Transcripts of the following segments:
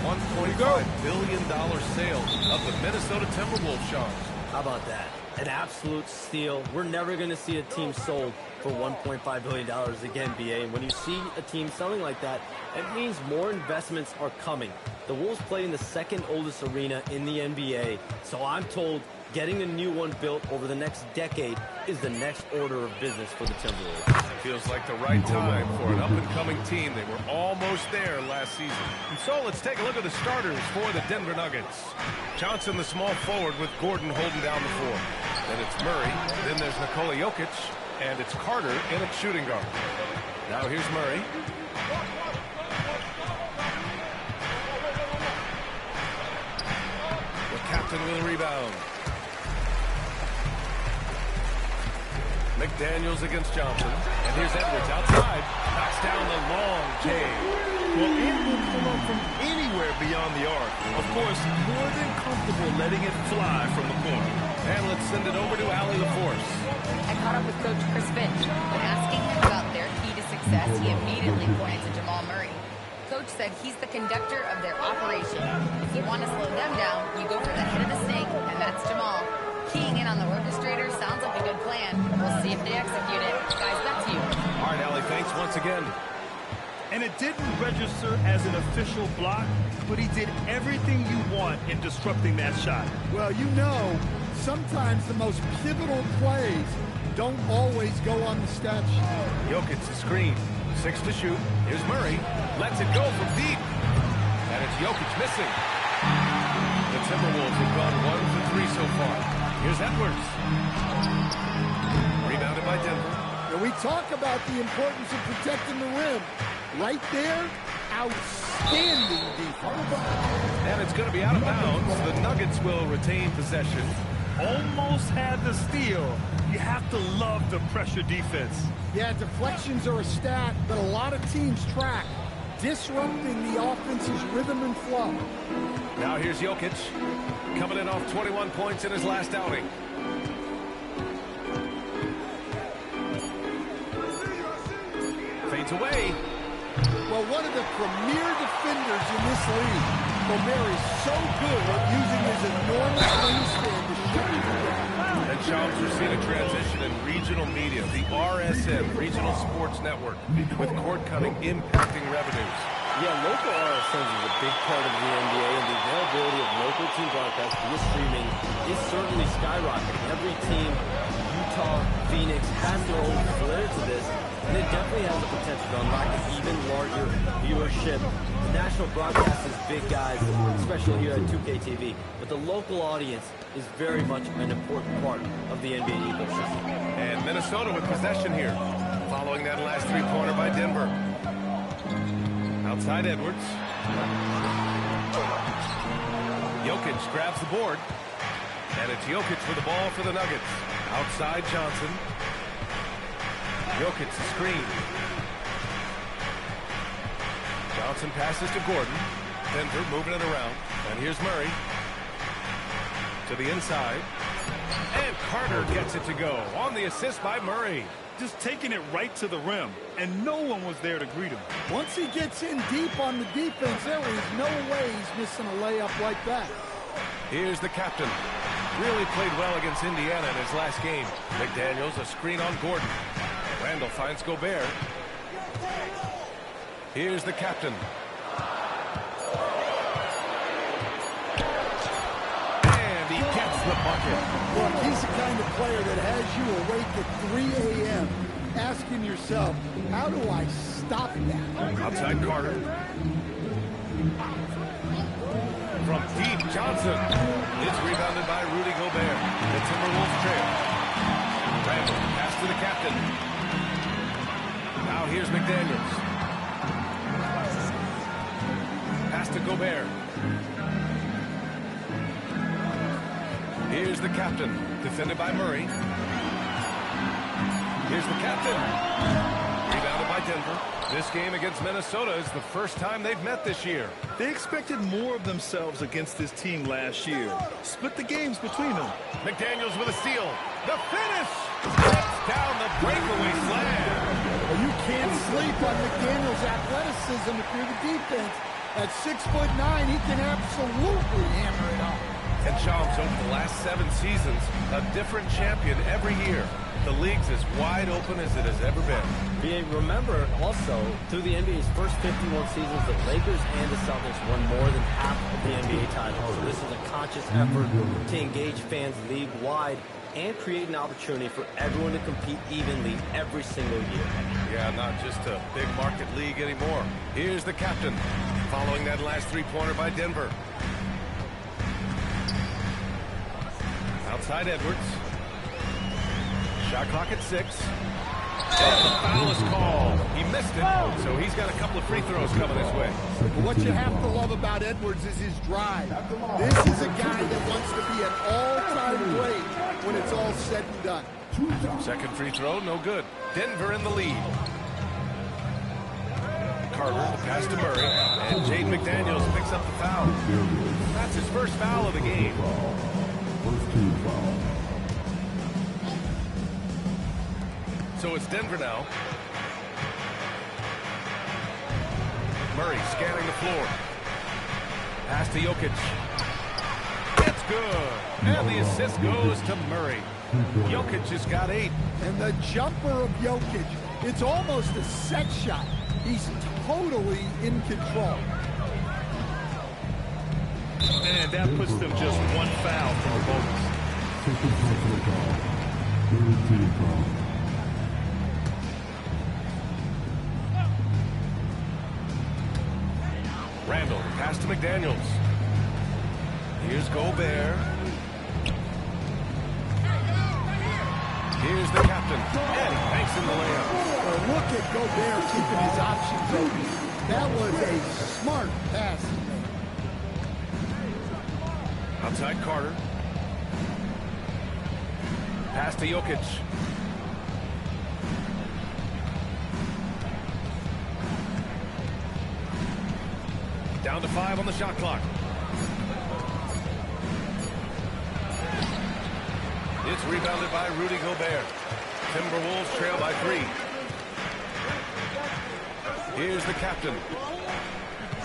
$1.5 billion sale of the Minnesota Timberwolves, Sean. How about that? An absolute steal. We're never going to see a team sold for $1.5 billion again, BA. And when you see a team selling like that, it means more investments are coming. The Wolves play in the second oldest arena in the NBA, so I'm told getting a new one built over the next decade is the next order of business for the Timberwolves. Feels like the right time for an up-and-coming team. They were almost there last season. And so let's take a look at the starters for the Denver Nuggets. Johnson, the small forward, with Gordon holding down the floor. Then it's Murray. Then there's Nikola Jokic. And it's Carter in at shooting guard. Now here's Murray. The captain with a rebound. McDaniels against Johnson. And here's Edwards outside. Knocks down the long J. Well, it will pull up from anywhere beyond the arc. Of course, more than comfortable letting it fly from the corner. And let's send it over to Allie LaForce. I caught up with Coach Chris Finch. When asking him about their key to success, he immediately pointed to Jamal Murray. Coach said he's the conductor of their operation. If you want to slow them down, you go for the head of the snake, and that's Jamal. Keying in on the orchestrator sounds like a good plan. We'll see if they execute it. Guys, back to you. All right, Allie, thanks once again. And it didn't register as an official block, but he did everything you want in disrupting that shot. Well, you know, sometimes the most pivotal plays don't always go on the stat sheet. Jokic the screen. 6 to shoot. Here's Murray. Lets it go from deep. And it's Jokic missing. The Timberwolves have gone 1 for 3 so far. Here's Edwards. Rebounded by Denver. And we talk about the importance of protecting the rim. Right there, outstanding defense. And it's going to be out of bounds. The Nuggets will retain possession. Almost had the steal. You have to love the pressure defense. Yeah, deflections are a stat that a lot of teams track, disrupting the offense's rhythm and flow. Now here's Jokic, coming in off 21 points in his last outing. Fades away. Well, one of the premier defenders in this league. Gobert is so good at using his enormous wingspan to shut people down. And Shams, we're seeing a transition in regional media, the RSN, Regional Sports Network, with cord cutting impacting revenues. Yeah, local RSNs is a big part of the NBA, and the availability of local team broadcasts via streaming is certainly skyrocketing. Every team, Utah, Phoenix, has their own flair to this, and it definitely has the potential to unlock an even larger viewership. The national broadcast is big, guys, especially here at 2K TV, but the local audience is very much an important part of the NBA ecosystem. And Minnesota with possession here, following that last three-pointer by Denver. Outside Edwards. Jokic grabs the board. And it's Jokic with the ball for the Nuggets. Outside Johnson. Jokic the screen. Johnson passes to Gordon. Denver moving it around. And here's Murray. To the inside. And Carter gets it to go. On the assist by Murray. Just taking it right to the rim, and no one was there to greet him. Once he gets in deep on the defense, there is no way he's missing a layup like that. Here's the captain. Really played well against Indiana in his last game. McDaniels, a screen on Gordon. Randall finds Gobert. Here's the captain. And he gets the bucket. Look, he's the kind of player that has you awake at 3 a.m. asking yourself, how do I stop that? Outside Carter. From deep, Johnson. It's rebounded by Rudy Gobert. The Timberwolves trail. Randall, pass to the captain. Now here's McDaniels. Pass to Gobert. Here's the captain, defended by Murray. Here's the captain. Rebounded by Denver. This game against Minnesota is the first time they've met this year. They expected more of themselves against this team last year. Split the games between them. McDaniels with a steal. The finish! Steps down the breakaway slam. Well, you can't sleep on McDaniels' athleticism if you're the defense. At 6'9", he can absolutely hammer it home. And Chomps, over the last 7 seasons, a different champion every year. The league's as wide open as it has ever been. Remember, also, through the NBA's first 51 seasons, the Lakers and the Celtics won more than half of the NBA titles. So this is a conscious effort to engage fans league-wide and create an opportunity for everyone to compete evenly every single year. Yeah, not just a big market league anymore. Here's the captain, following that last three-pointer by Denver. Outside Edwards. Shot clock at 6. And the foul is called. He missed it, so he's got a couple of free throws coming his way. But what you have to love about Edwards is his drive. This is a guy that wants to be an all-time great when it's all said and done. Second free throw, no good. Denver in the lead. Carter, the pass to Murray, and Jaden McDaniels picks up the foul. That's his first foul of the game. So it's Denver now. Murray scanning the floor. Pass to Jokic. It's good. And the assist goes to Murray. Jokic has got 8. And the jumper of Jokic, it's almost a set shot. He's totally in control. And that puts them just one foul from the bonus. Randall, pass to McDaniels. Here's Gobert. Here's the captain. And he banks in the layup. Well, look at Gobert keeping his options open. That was a smart pass. Outside Carter. Pass to Jokic. Down to 5 on the shot clock. It's rebounded by Rudy Gobert. Timberwolves trail by 3. Here's the captain.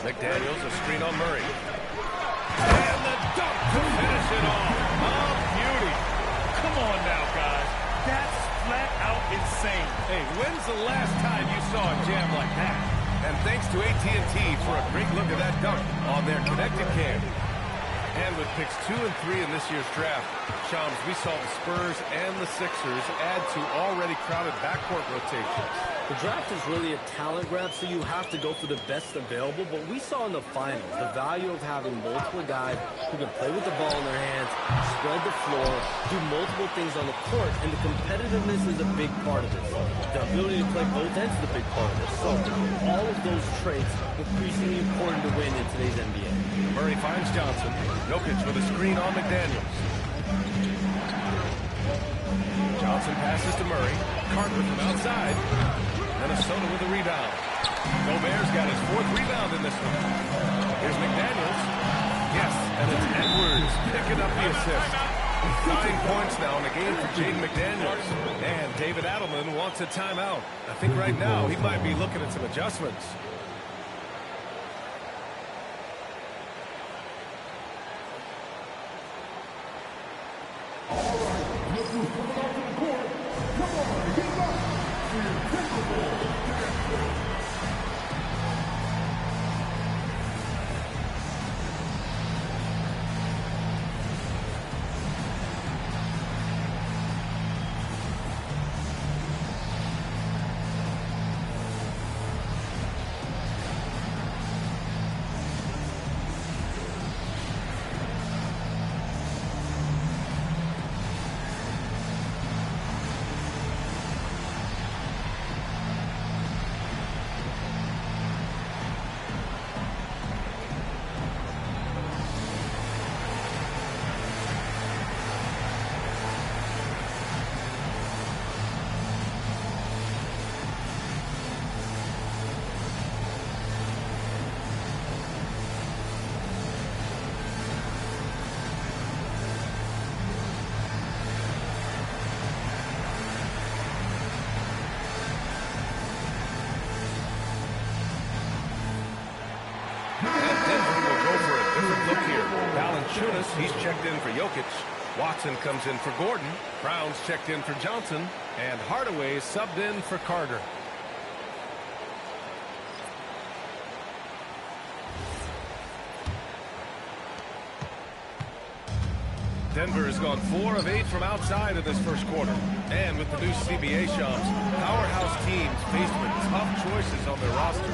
McDaniels, a screen on Murray. And the dunk to finish it off. Oh, beauty. Come on now, guys. That's flat out insane. Hey, when's the last time you saw a jam like that? And thanks to AT&T for a great look at that dunk on their connected cam. And with picks 2 and 3 in this year's draft, Shams, we saw the Spurs and the Sixers add to already crowded backcourt rotations. The draft is really a talent grab, so you have to go for the best available. But we saw in the finals the value of having multiple guys who can play with the ball in their hands, spread the floor, do multiple things on the court, and the competitiveness is a big part of this. The ability to play both ends is a big part of this. So all of those traits increasingly important to win in today's NBA. Murray finds Johnson. Jokic with a screen on McDaniels. Johnson passes to Murray. Carter from outside. Minnesota with a rebound. Gobert's got his 4th rebound in this one. Here's McDaniels. Yes, and it's Edwards picking up the assist. 15 points now in the game for Jaden McDaniels. And David Adelman wants a timeout. I think right now he might be looking at some adjustments. Valanciunas, he's checked in for Jokic. Watson comes in for Gordon. Brown's checked in for Johnson. And Hardaway is subbed in for Carter. Denver has gone 4 of 8 from outside in this first quarter. And with the new CBA shops, powerhouse teams faced with tough choices on their rosters.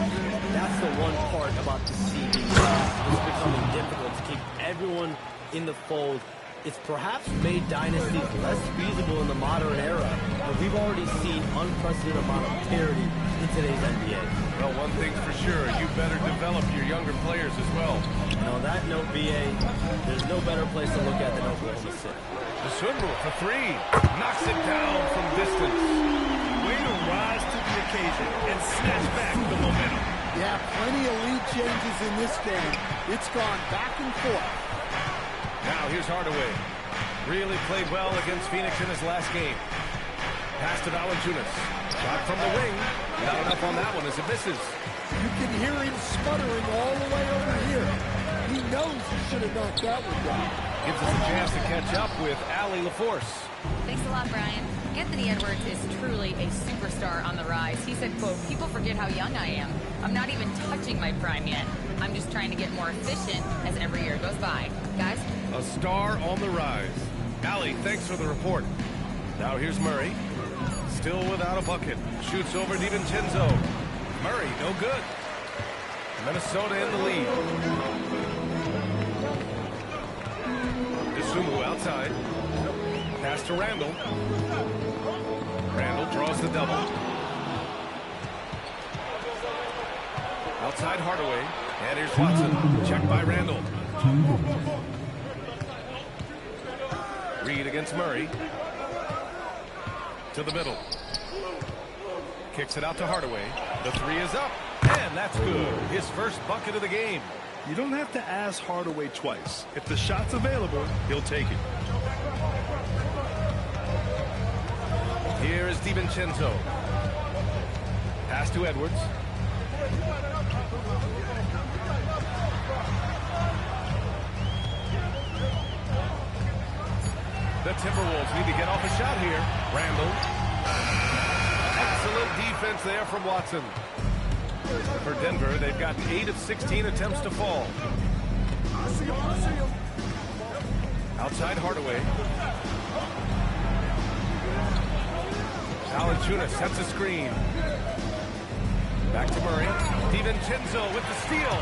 That's the one part about the CBA. It's becoming difficult to keep everyone in the fold. It's perhaps made dynasties less feasible in the modern era, but we've already seen unprecedented amount of parity in today's NBA. Well, one thing's for sure, you better develop your younger players as well. And on that note, BA, there's no better place to look at than Oklahoma City. Dosunmu for 3. Knocks it down from distance. Way to rise to the occasion and snatch back the momentum. Yeah, plenty of lead changes in this game. It's gone back and forth. Now here's Hardaway. Really played well against Phoenix in his last game. Pass to Valanciunas. Shot from the wing. Not enough on that one as it misses. You can hear him sputtering all the way over here. He knows he should have knocked that one down. Gives us a chance to catch up with Allie LaForce. Thanks a lot, Brian. Anthony Edwards is truly a superstar on the rise. He said, quote, "People forget how young I am. I'm not even touching my prime yet. I'm just trying to get more efficient as every year goes by." Guys? A star on the rise. Allie, thanks for the report. Now here's Murray. Still without a bucket. Shoots over DiVincenzo. Murray, no good. Minnesota in the lead. Dosunmu outside. Pass to Randall. Randall draws the double. Outside Hardaway. And here's Watson. Checked by Randall. Reed against Murray. To the middle. Kicks it out to Hardaway. The 3 is up. And that's good. His first bucket of the game. You don't have to ask Hardaway twice. If the shot's available, he'll take it. Here is DiVincenzo. Pass to Edwards. The Timberwolves need to get off a shot here. Randall. Excellent defense there from Watson. For Denver, they've gotten 8 of 16 attempts to fall. Outside Hardaway. Valanciunas sets a screen. Back to Murray. DiVincenzo with the steal.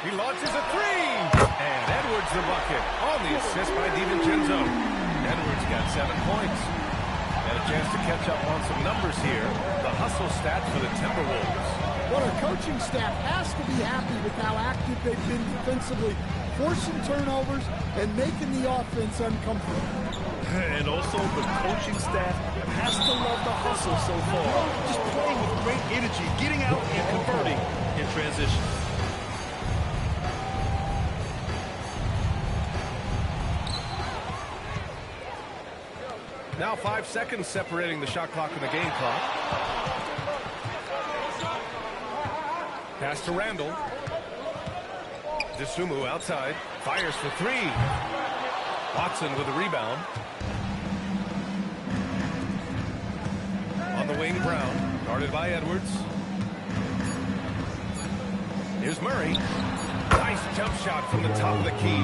He launches a 3. And Edwards the bucket on the assist by DiVincenzo. Edwards got 7 points. And a chance to catch up on some numbers here. The hustle stats for the Timberwolves. Well, our coaching staff has to be happy with how active they've been defensively, forcing turnovers and making the offense uncomfortable. And also, the coaching staff has to love the hustle so far. Just playing with great energy, getting out and converting in transition. Now 5 seconds separating the shot clock and the game clock. Pass to Randall. Dosunmu outside. Fires for 3. Watson with a rebound. On the wing, Brown. Guarded by Edwards. Here's Murray. Nice jump shot from the top of the key.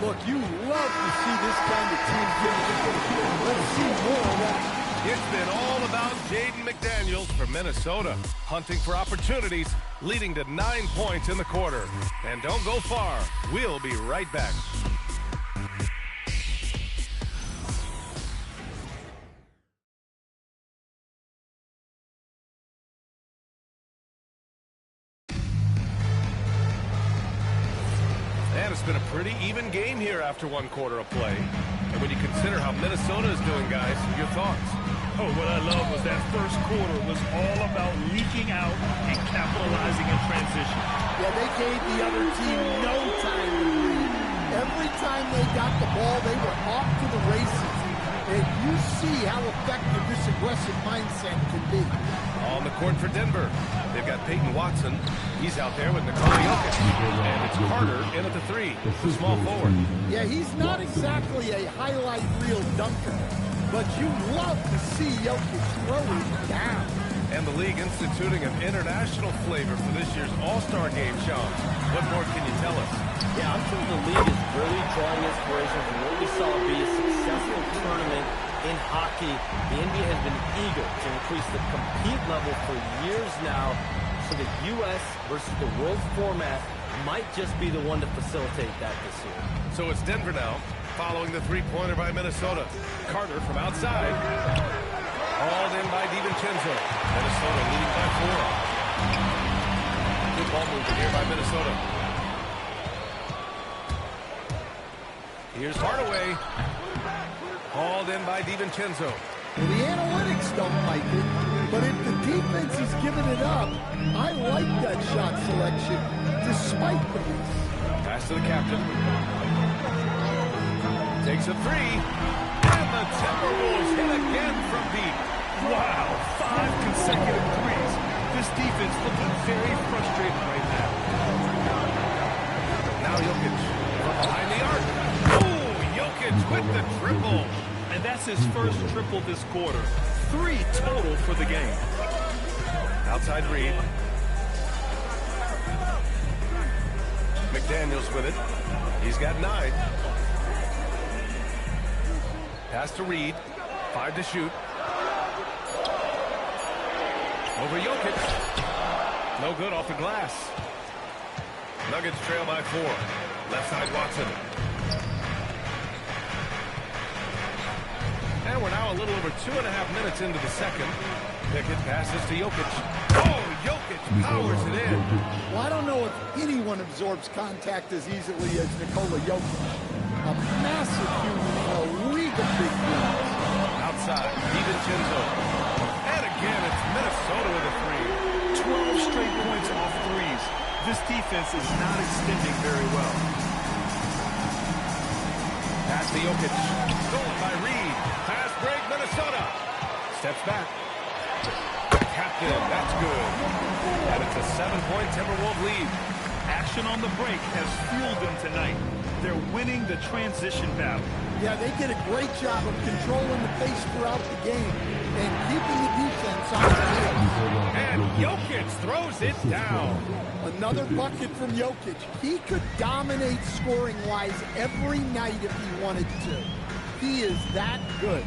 Look, you love to see this kind of team get it. Let's see more of that. It's been all about Jaden McDaniels for Minnesota, hunting for opportunities, leading to 9 points in the quarter. And don't go far. We'll be right back. And it's been a pretty even game here after 1 quarter of play. And when you consider how Minnesota is doing, guys, your thoughts? Oh, what I love was that first quarter was all about leaking out and capitalizing in transition. Yeah, they gave the other team no time to lead. Every time they got the ball, they were off to the races. And you see how effective this aggressive mindset can be. On the court for Denver, they've got Peyton Watson. He's out there with Nikola Jokic. And it's Carter in at the three, the small forward. Yeah, he's not exactly a highlight reel dunker, but you love to see Jokic throw it down. And the league instituting an international flavor for this year's All-Star game, Sean. What more can you tell us? Yeah, I'm sure the league is really drawing inspiration from what we saw be a successful tournament in hockey. The NBA has been eager to increase the compete level for years now, so the U.S. versus the world format might just be the one to facilitate that this year. So it's Denver now, following the three-pointer by Minnesota. Carter from outside. Hauled in by DiVincenzo. Minnesota leading by 4. Good ball movement here by Minnesota. Here's Hardaway. Hauled in by DiVincenzo. Well, the analytics don't like it, but if the defense is giving it up, I like that shot selection, despite the miss. Pass to the captain. Takes a three. And the Timberwolves hit again from deep. Wow, 5 consecutive threes. This defense looking very frustrated right now. Now Jokic from behind the arc. Oh, Jokic with the triple. And that's his first triple this quarter. 3 total for the game. Outside Reed. McDaniels with it. He's got 9. Pass to Reed. 5 to shoot. Over Jokic. No good off the glass. Nuggets trail by 4. Left side Watson. And we're now a little over 2.5 minutes into the second. Pickett passes to Jokic. Oh, Jokic powers it in. Well, I don't know if anyone absorbs contact as easily as Nikola Jokic. A massive human in a league of big guns. Outside, DiVincenzo. And again, it's Minnesota with a 3. 12 straight points off threes. This defense is not extending very well. Pass to Jokic. Stolen by Reed. Pass break, Minnesota. Steps back. Captain, that's good. And it's a 7-point Timberwolves lead. Action on the break has fueled them tonight. They're winning the transition battle. Yeah, they did a great job of controlling the pace throughout the game and keeping the defense on their heels. And Jokic throws it down. Another bucket from Jokic. He could dominate scoring-wise every night if he wanted to. He is that good.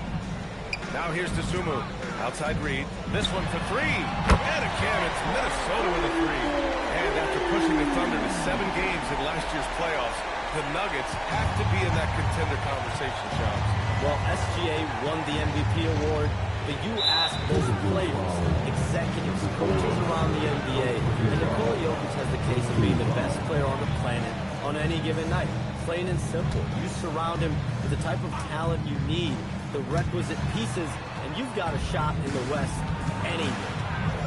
Now here's Dosunmu. Outside Reed. This one for 3. And again, it's Minnesota with a 3. And after pushing the Thunder to 7 games in last year's playoffs, the Nuggets have to be in that contender conversation, Sean. Well, SGA won the MVP award, but you ask those players, executives, coaches around the NBA, and Nikola Jokic has the case of being the best player on the planet on any given night. Plain and simple. You surround him with the type of talent you need, the requisite pieces, and you've got a shot in the West any day.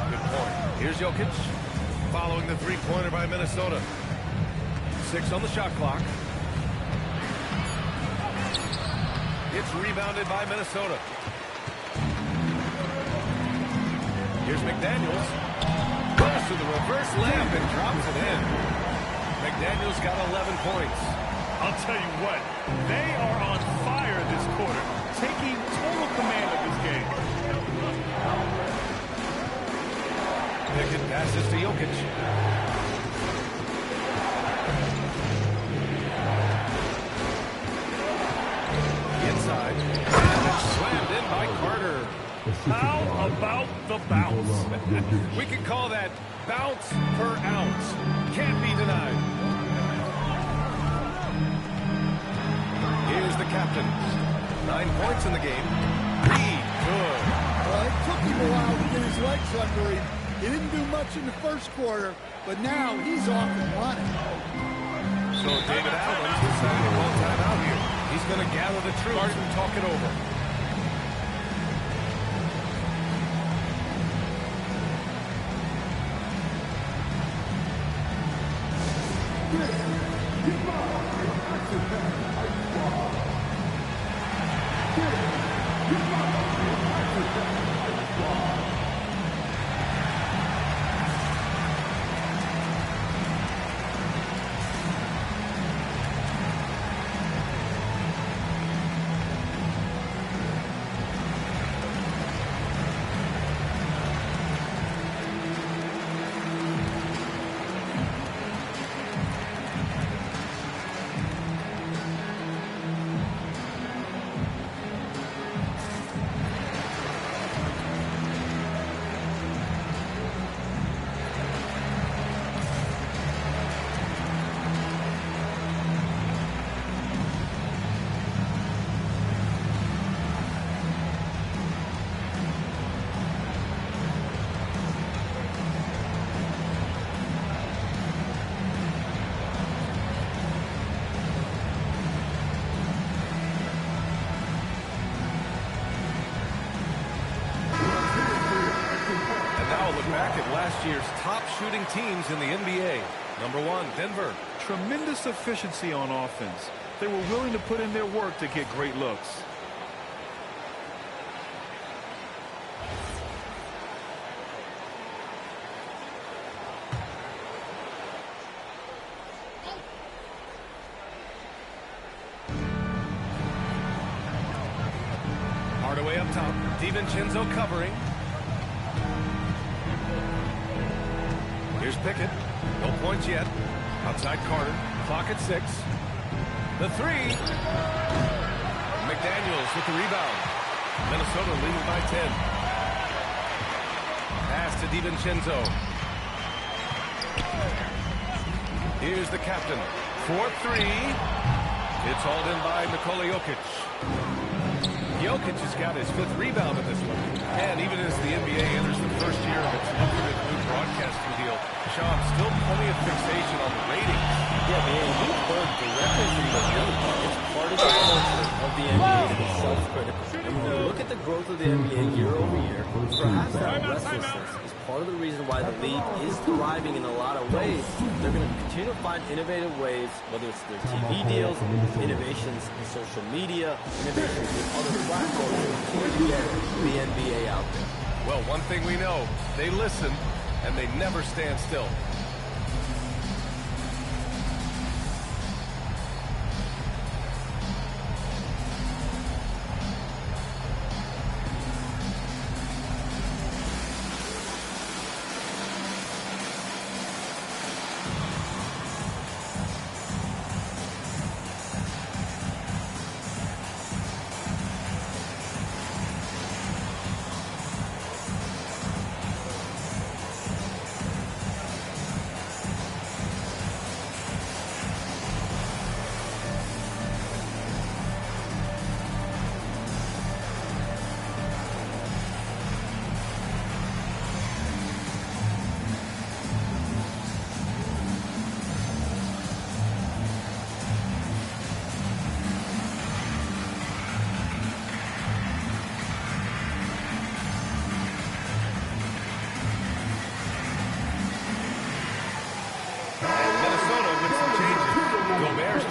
Good point. Here's Jokic, following the three-pointer by Minnesota. 6 on the shot clock. It's rebounded by Minnesota. Here's McDaniels. Goes to the reverse layup and drops it in. McDaniels got 11 points. I'll tell you what, they are on fire this quarter, taking total command of this game. Pickett passes to Jokic. Inside. And it's slammed in by Carter. How about the bounce? We could call that bounce per ounce. Can't be denied. Here's the captain. 9 points in the game. Reed, good. It took him a while to get his legs under him. He didn't do much in the first quarter, but now he's off and running. So David Adams decided to call timeout here. He's going to gather the troops and talk it over. Back at last year's top shooting teams in the NBA. Number 1, Denver. Tremendous efficiency on offense. They were willing to put in their work to get great looks. Hardaway up top. DiVincenzo covering. Here's Pickett. No points yet. Outside Carter. Clock at 6. The 3. McDaniels with the rebound. Minnesota leading by 10. Pass to DiVincenzo. Here's the captain. 4-3. It's hauled in by Nikola Jokic. Jokic has got his 5th rebound in this one. And even as the NBA enters the first year of its lucrative new broadcasting deal, Sean, still plenty of fixation on the ratings. Yeah, man, we've heard directly from the league. It's part of the culture of the NBA to be self-critical. And when you look at the growth of the NBA year over year, perhaps that restlessness is part of the reason why the league is thriving in a lot of ways. They're going to continue to find innovative ways, whether it's their TV deals, innovations in social media, innovations in other platforms to continue to get the NBA out there. Well, one thing we know, they listen and they never stand still.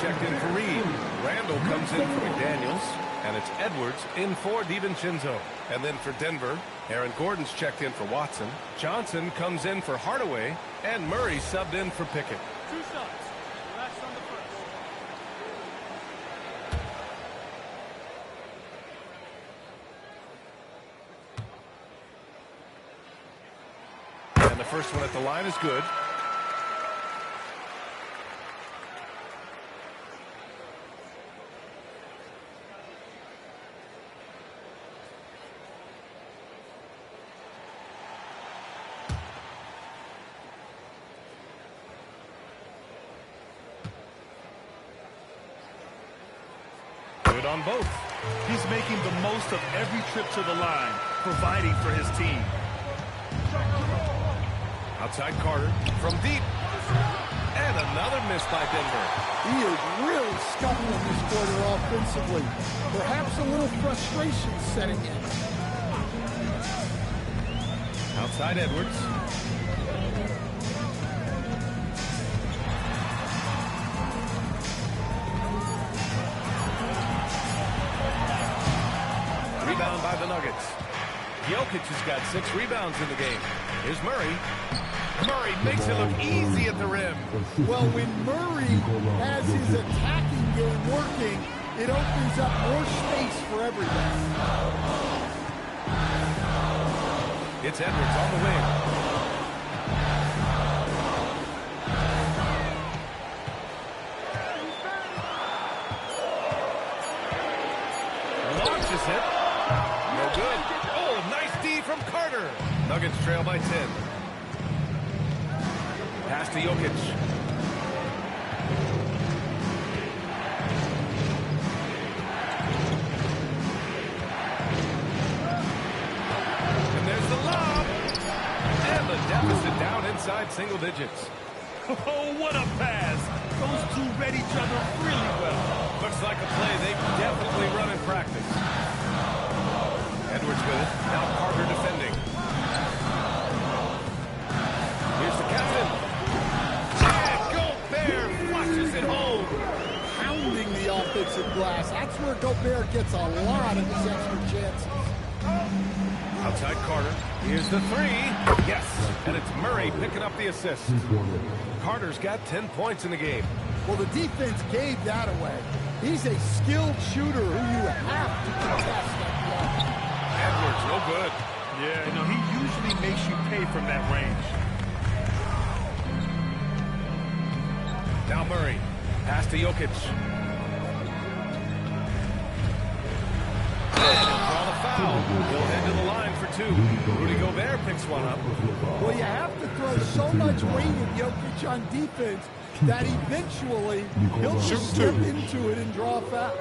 Checked in for Reed. Randall comes in for McDaniels. And it's Edwards in for DiVincenzo. And then for Denver, Aaron Gordon's checked in for Watson. Johnson comes in for Hardaway. And Murray subbed in for Pickett. 2 shots. Relax on the first. And the first one at the line is good. Good on both. He's making the most of every trip to the line, providing for his team. Outside Carter from deep. And another miss by Denver. He is really scuffling this quarter offensively. Perhaps a little frustration setting in. Outside Edwards. Rebound Jokic has got 6 rebounds in the game. Here's Murray. Murray makes it look easy at the rim. Well, when Murray has his attacking game working, it opens up more space for everybody. It's Edwards on the wing. Launches it. No good. Oh, nice D from Carter. Nuggets trail by 10. Pass to Jokic. And there's the lob. And the deficit down inside single digits. Oh, what a pass. Those two read each other really well. Looks like a play they've definitely run in practice. Edwards with it. Now Carter defending. Here's the captain. Flushes it home. Pounding the offensive glass. That's where Gobert gets a lot of his extra chances. Outside Carter. Here's the 3. Yes. And it's Murray picking up the assist. Carter's got 10 points in the game. Well, the defense gave that away. He's a skilled shooter who you have to contest that play. Edwards, no good. Yeah, no, he usually makes you pay from that range. Now Murray. Pass to Jokic. And he'll draw the foul. He'll head to the line for 2. Rudy Gobert picks one up. Well, you have to throw so much weight at Jokic on defense that eventually he'll just step into it and draw a foul.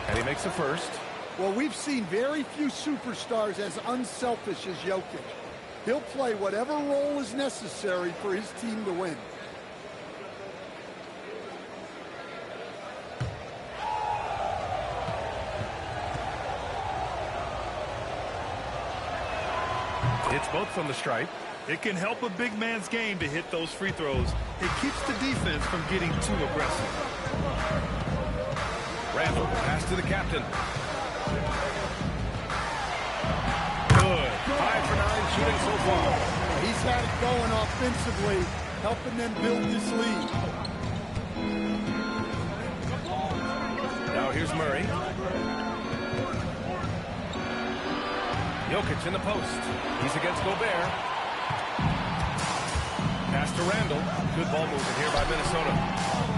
And he makes the first. Well, we've seen very few superstars as unselfish as Jokic. He'll play whatever role is necessary for his team to win. It's both from the stripe. It can help a big man's game to hit those free throws. It keeps the defense from getting too aggressive. Randall, pass to the captain. Good. 5 for 9 shooting so far. He's had it going offensively, helping them build this lead. Now here's Murray. Jokic in the post. He's against Gobert. Pass to Randall. Good ball movement here by Minnesota.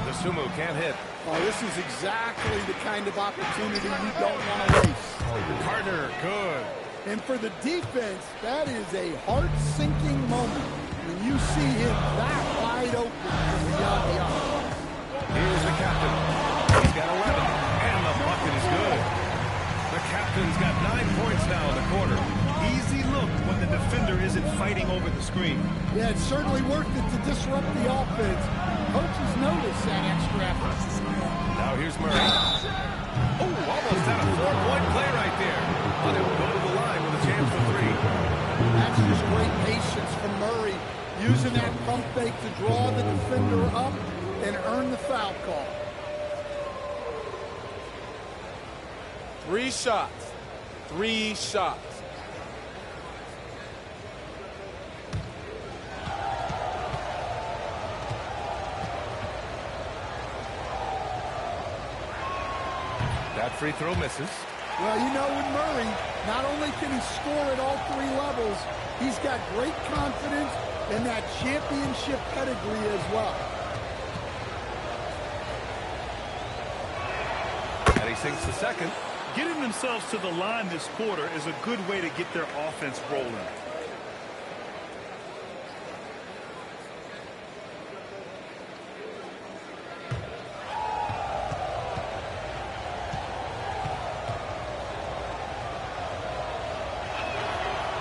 The Sumu can't hit. Oh, this is exactly the kind of opportunity you don't want to waste. Carter, good. And for the defense, that is a heart-sinking moment when you see him that wide open from beyond the arc. Here's the captain. He's got 11, and the bucket is good. The captain's got 9 points now in the quarter. Easy look when the defender isn't fighting over the screen. Yeah, it's certainly worth it to disrupt the offense. Coaches notice that extra effort. Now here's Murray. Oh, almost had a 4-point play right there. But he'll go to the line with a chance for 3. That's just great patience from Murray, using that pump fake to draw the defender up and earn the foul call. 3 shots. 3 shots. That free throw misses. Well, you know, with Murray, not only can he score at all 3 levels, he's got great confidence and that championship pedigree as well. And he sinks the second. Getting themselves to the line this quarter is a good way to get their offense rolling.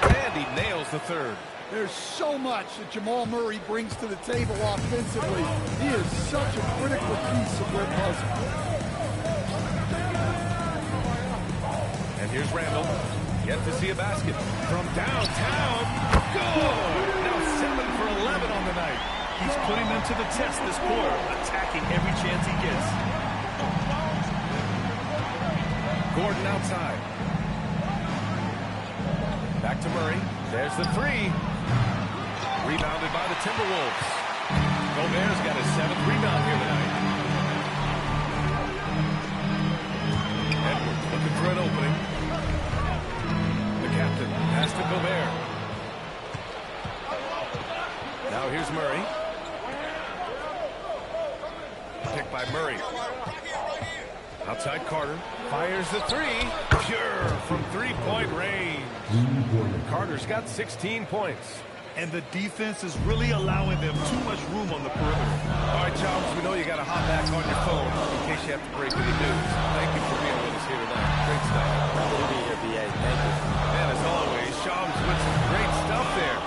And he nails the third. There's so much that Jamal Murray brings to the table offensively. He is such a critical piece of their puzzle. And here's Randall. Yet to see a basket from downtown. Good! Now 7 for 11 on the night. He's putting them to the test this quarter, attacking every chance he gets. Gordon outside. Back to Murray. There's the three. Rebounded by the Timberwolves. Gobert's got his 7th rebound here tonight. Edwards looking for an opening. The captain pass to Gobert. Now here's Murray. Picked by Murray. Outside Carter. Fires the three. Pure from three-point range. Carter's got 16 points. And the defense is really allowing them too much room on the perimeter. All right, Charles, we know you got to hop back on your phone in case you have to break any news. Thank you for being with us here tonight. Great stuff. Happy to be here, B.A. Thank you. And as always, Shams with some great stuff there.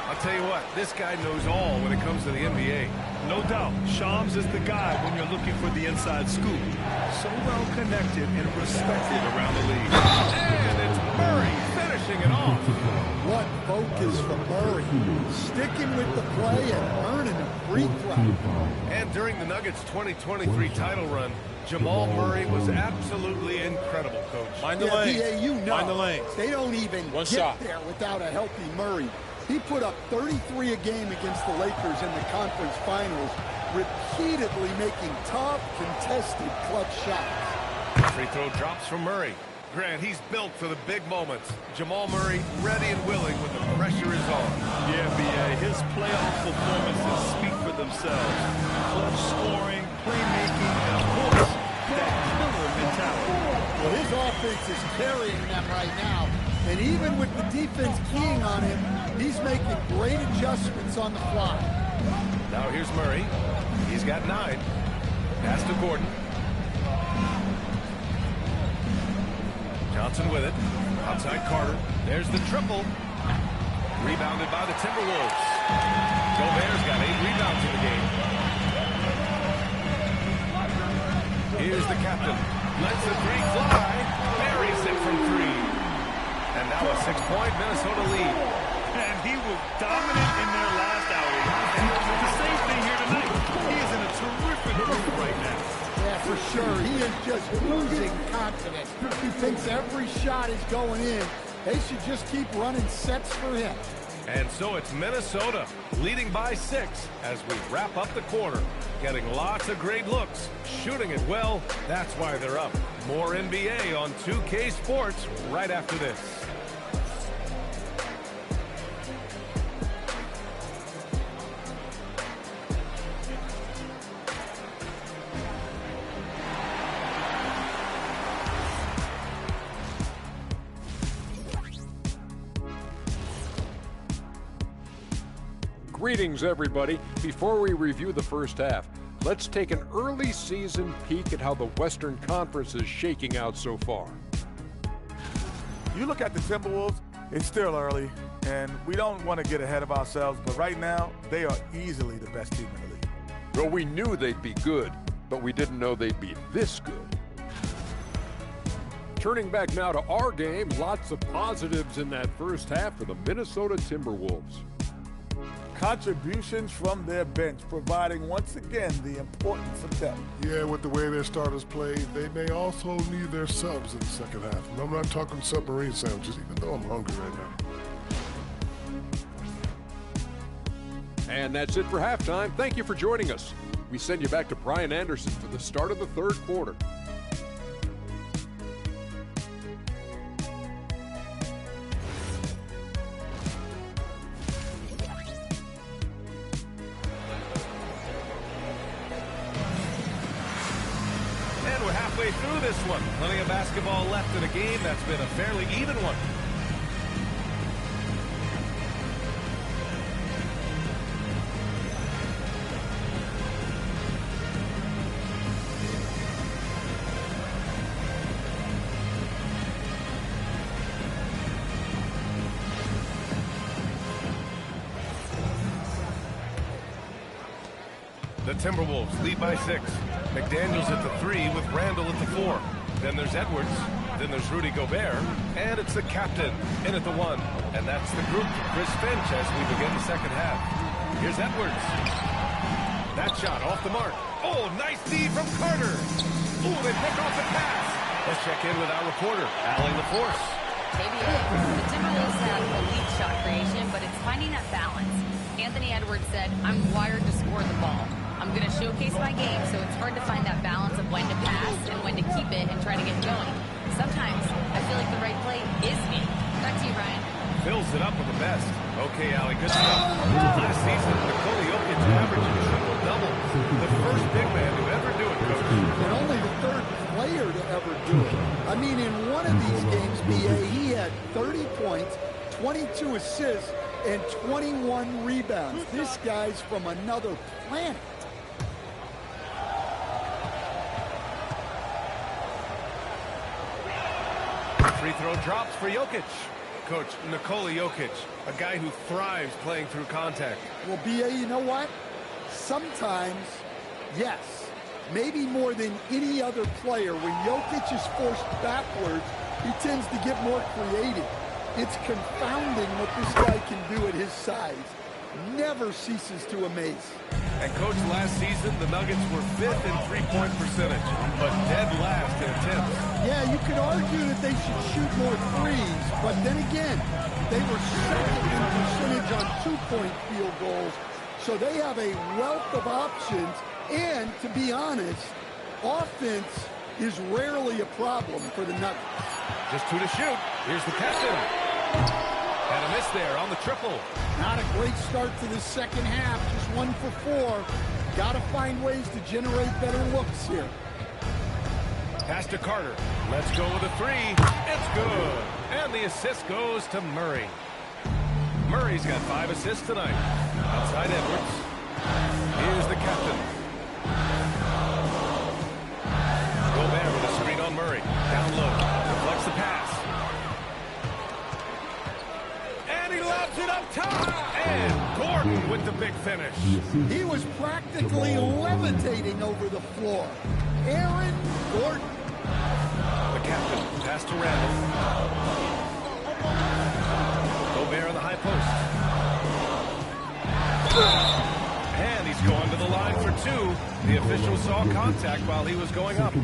I'll tell you what, this guy knows all when it comes to the NBA. No doubt, Shams is the guy when you're looking for the inside scoop. So well connected and respected around the league. And it's Murray finishing it off. What focus from Murray. Sticking with the play and earning a free throw. And during the Nuggets' 2023 title run, Jamal Murray was absolutely incredible, Coach. Mind the lanes. Yeah, you know, Mind the lanes. they don't even One get shot. there without a healthy Murray. He put up 33 a game against the Lakers in the conference finals, repeatedly making tough, contested clutch shots. Free throw drops from Murray. Grant, he's built for the big moments. Jamal Murray ready and willing when the pressure is on. Yeah, B.A., his playoff performances speak for themselves. Clutch scoring, playmaking, and of course, that killer mentality. Well, his offense is carrying them right now. And even with the defense keying on him, he's making great adjustments on the fly. Now here's Murray. He's got 9. Pass to Gordon. Johnson with it. Outside Carter. There's the triple. Rebounded by the Timberwolves. Gobert's got 8 rebounds in the game. Here's the captain. Lets the three fly. Buries it from 3. And now a 6-point Minnesota lead. And he was dominant in their last outing. And the same thing here tonight. He is in a terrific mood right now. Yeah, for sure. He is just losing confidence. He thinks every shot is going in. They should just keep running sets for him. And so it's Minnesota leading by 6 as we wrap up the quarter. Getting lots of great looks, shooting it well. That's why they're up. More NBA on 2K Sports right after this. Greetings, everybody. Before we review the first half, let's take an early season peek at how the Western Conference is shaking out so far. You look at the Timberwolves, it's still early, and we don't want to get ahead of ourselves, but right now, they are easily the best team in the league. Well, we knew they'd be good, but we didn't know they'd be this good. Turning back now to our game, lots of positives in that first half for the Minnesota Timberwolves. Contributions from their bench, providing once again the importance of depth. Yeah, with the way their starters played, they may also need their subs in the second half. And I'm not talking submarine sandwiches, even though I'm hungry right now. And that's it for halftime. Thank you for joining us. We send you back to Brian Anderson for the start of the third quarter. Through this one. Plenty of basketball left in a game that's been a fairly even one. The Timberwolves lead by 6. McDaniels at the 3 with Randall at the 4. Then there's Edwards. Then there's Rudy Gobert. And it's the captain in at the 1. And that's the group for Chris Finch as we begin the second half. Here's Edwards. That shot off the mark. Oh, nice D from Carter. Oh, they pick off the pass. Let's check in with our reporter, Allie LaForce. KBA, the Timberwolves have elite shot creation, but it's finding that balance. Anthony Edwards said, I'm wired to score the ball. I'm going to showcase my game, so it's hard to find that balance of when to pass and when to keep it and try to get going. Sometimes I feel like the right play is me. Back to you, Brian. Fills it up with the best. Okay, Allie, good stuff. Last season, Nikola Jokic averaged a triple-double. The first big man to ever do it, Coach. And only the third player to ever do it. I mean, in one of these games, BA, he had 30 points, 22 assists, and 21 rebounds. This guy's from another planet. Free throw drops for Jokic. Coach, Nikola Jokic, a guy who thrives playing through contact. Well, BA, you know what? Sometimes, yes, maybe more than any other player, when Jokic is forced backwards, he tends to get more creative. It's confounding what this guy can do at his size. Never ceases to amaze. And, Coach, last season, the Nuggets were 5th in three-point percentage, but dead last in attempts. Yeah, you could argue that they should shoot more threes, but then again, they were second in percentage on two-point field goals, so they have a wealth of options, and to be honest, offense is rarely a problem for the Nuggets. Just 2 to shoot. Here's the captain. And a miss there on the triple. Not a great start to the second half, just 1 for 4. Got to find ways to generate better looks here. Pass to Carter. Let's go with a 3. It's good. And the assist goes to Murray. Murray's got 5 assists tonight. Outside Edwards. Here's the captain. Gobert with a screen on Murray. Down low. Deflects the pass. And he lobs it up top. And Gordon with the big finish. He was practically levitating over the floor. Aaron Gordon. The captain. Pass to Randall. Gobert on the high post. And he's going to the line for 2. The official saw contact while he was going up.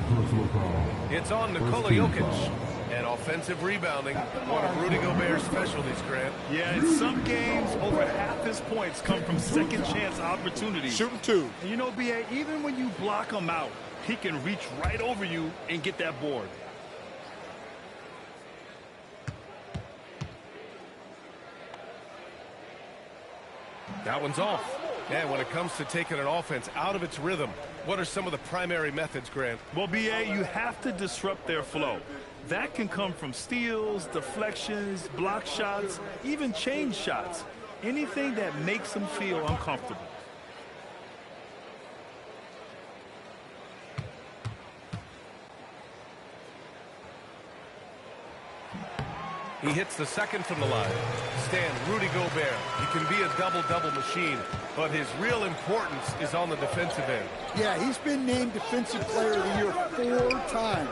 It's on Nikola Jokic. And offensive rebounding, one of Rudy Gobert's specialties, Grant. Yeah, in some games, over half his points come from second chance opportunities. Shooting 2. And you know, BA, even when you block him out, he can reach right over you and get that board. That one's off. And when it comes to taking an offense out of its rhythm, what are some of the primary methods, Grant? Well, BA, you have to disrupt their flow. That can come from steals, deflections, block shots, even change shots. Anything that makes them feel uncomfortable. He hits the second from the line. Stan, Rudy Gobert. He can be a double-double machine, but his real importance is on the defensive end. Yeah, he's been named Defensive Player of the Year 4 times,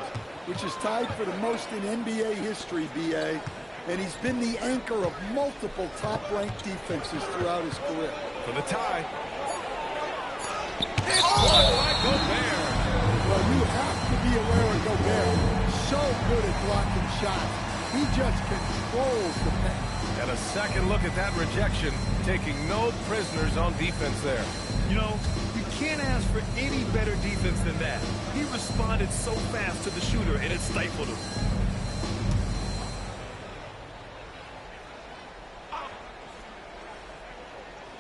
which is tied for the most in NBA history, BA. And he's been the anchor of multiple top-ranked defenses throughout his career. For the tie. It's by Gobert. Well, you have to be aware of Gobert. So good at blocking shots. He just controls the paint. And a second look at that rejection, taking no prisoners on defense there. You know, you can't ask for any better defense than that. He responded so fast to the shooter, and it stifled him.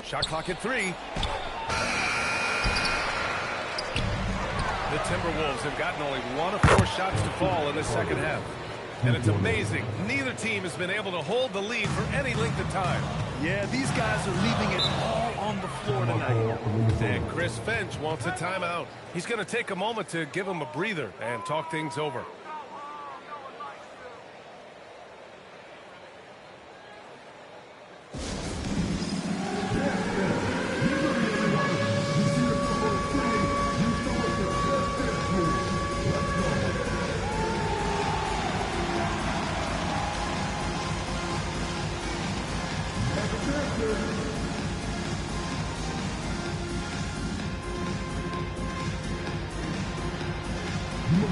Shot clock at 3. The Timberwolves have gotten only 1 of 4 shots to fall in the second half. And it's amazing. Neither team has been able to hold the lead for any length of time. Yeah, these guys are leaving it all on the floor tonight. And Chris Finch wants a timeout. He's going to take a moment to give him a breather and talk things over. Who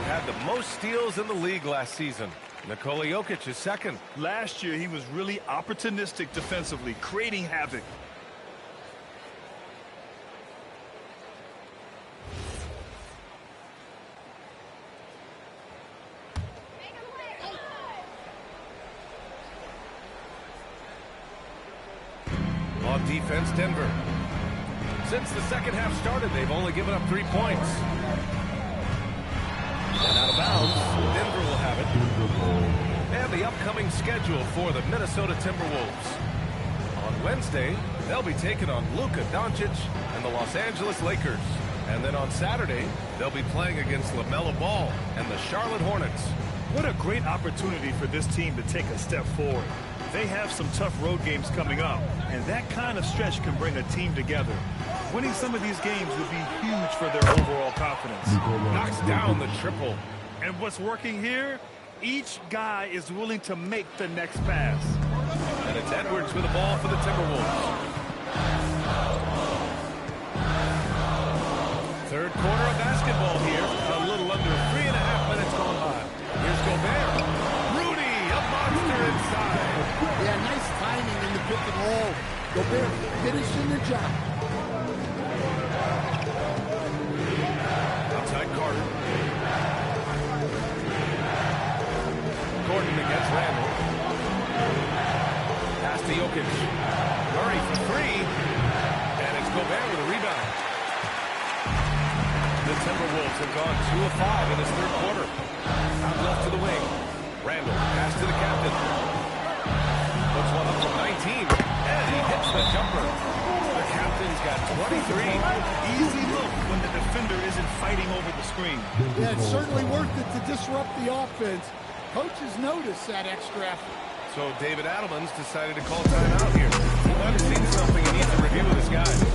had the most steals in the league last season. Nikola Jokic is second. Last year, he was really opportunistic defensively, creating havoc. On defense, Denver. Since the second half started, they've only given up 3 points. And out of bounds, Denver will have it. And the upcoming schedule for the Minnesota Timberwolves. On Wednesday, they'll be taking on Luka Doncic and the Los Angeles Lakers. And then on Saturday, they'll be playing against LaMelo Ball and the Charlotte Hornets. What a great opportunity for this team to take a step forward. They have some tough road games coming up, and that kind of stretch can bring a team together. Winning some of these games would be huge for their overall confidence. Knocks down the triple. And what's working here? Each guy is willing to make the next pass. And it's Edwards with the ball for the Timberwolves. Third quarter of basketball here. A little under 3.5 minutes gone by. Here's Gobert. Rudy, a monster inside. Yeah, nice timing in the pick and roll. Gobert finishing the job. Outside Carter. Gordon against Randall. Pass to Jokic. Murray for three. And it's Gobert with a rebound. The Timberwolves have gone 2 of 5 in this third quarter. Out left to the wing. Randall, pass to the captain. Puts one up from 19. And he hits the jumper. The captain's got 23. Easy look when the defender isn't fighting over the screen. Yeah, it's certainly worth it to disrupt the offense. Coaches notice that extra effort. So David Adelman's decided to call timeout here. He might have seen something he needs to review with his guys.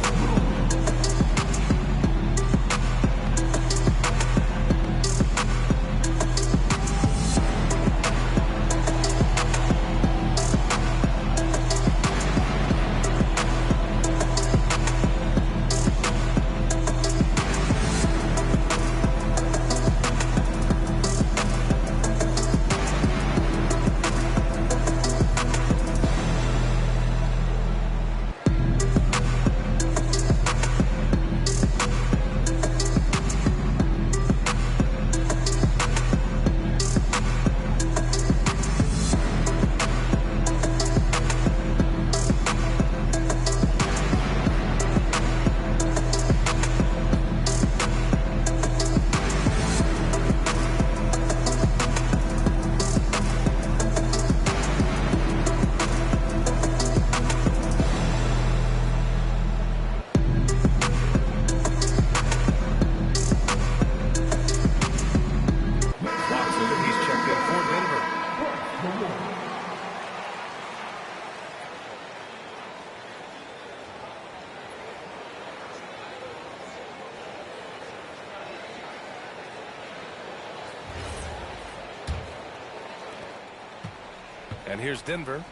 And here's Denver.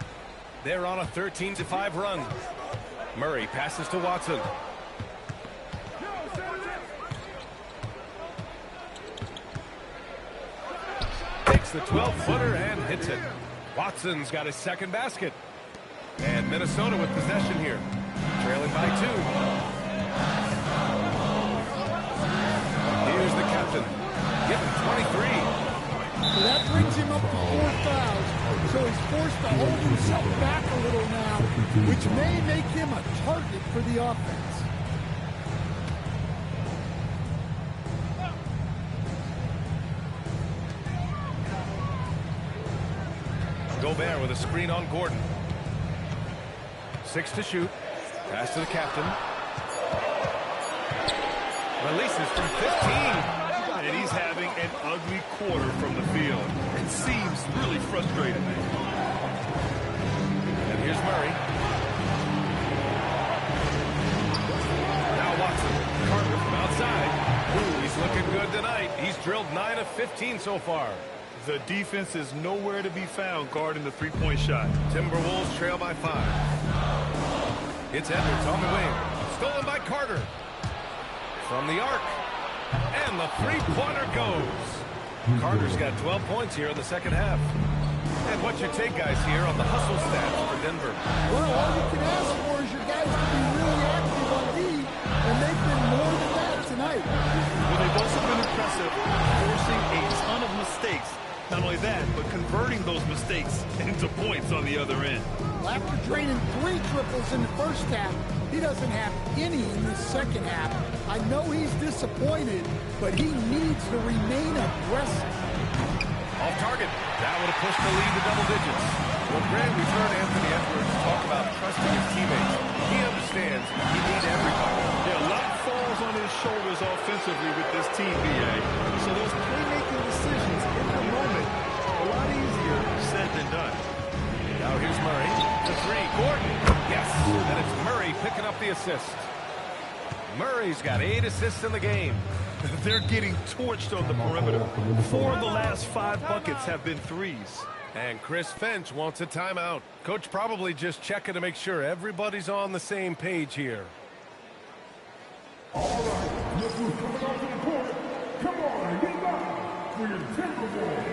They're on a 13-5 run. Murray passes to Watson. Takes the 12-footer and hits it. Watson's got his second basket. And Minnesota with possession here. Trailing by 2. Here's the captain. Given 23. So that brings him up to 4 fouls. So he's forced to hold himself back a little now, which may make him a target for the offense. Gobert with a screen on Gordon. 6 to shoot. Pass to the captain. Releases from 15. And he's having an ugly quarter from the field. It seems really frustrating. And here's Murray. Now Watson. Carter from outside. Ooh, he's looking good tonight. He's drilled 9 of 15 so far. The defense is nowhere to be found guarding the three-point shot. Timberwolves trail by 5. It's Edwards on the wing. Stolen by Carter. From the arc. And the three-pointer goes. Carter's got 12 points here in the second half. And what's your take, guys, here on the hustle stats for Denver? Well, all you can ask for is your guys to be really active on D, and they've been more than that tonight. Well, they've also been impressive, forcing a ton of mistakes. Not only that, but converting those mistakes into points on the other end. Well, after draining 3 triples in the first half, he doesn't have any in the second half. I know he's disappointed, but he needs to remain aggressive. Off target. That would have pushed the lead to double digits. Well, Grant, we've heard Anthony Edwards talk about trusting his teammates. He understands he needs everybody. Yeah, a lot falls on his shoulders offensively with this team, B.A. So those playmaking decisions in the moment, a lot easier said than done. Now here's Murray. The 3. Gordon. Yes. And it's Murray picking up the assist. Murray's got 8 assists in the game. They're getting torched on the perimeter. 4 of the last 5 buckets have been threes. And Chris Finch wants a timeout. Coach probably just checking to make sure everybody's on the same page here. All right, look who's coming out to the court. Come on, get back for your Timberwolves.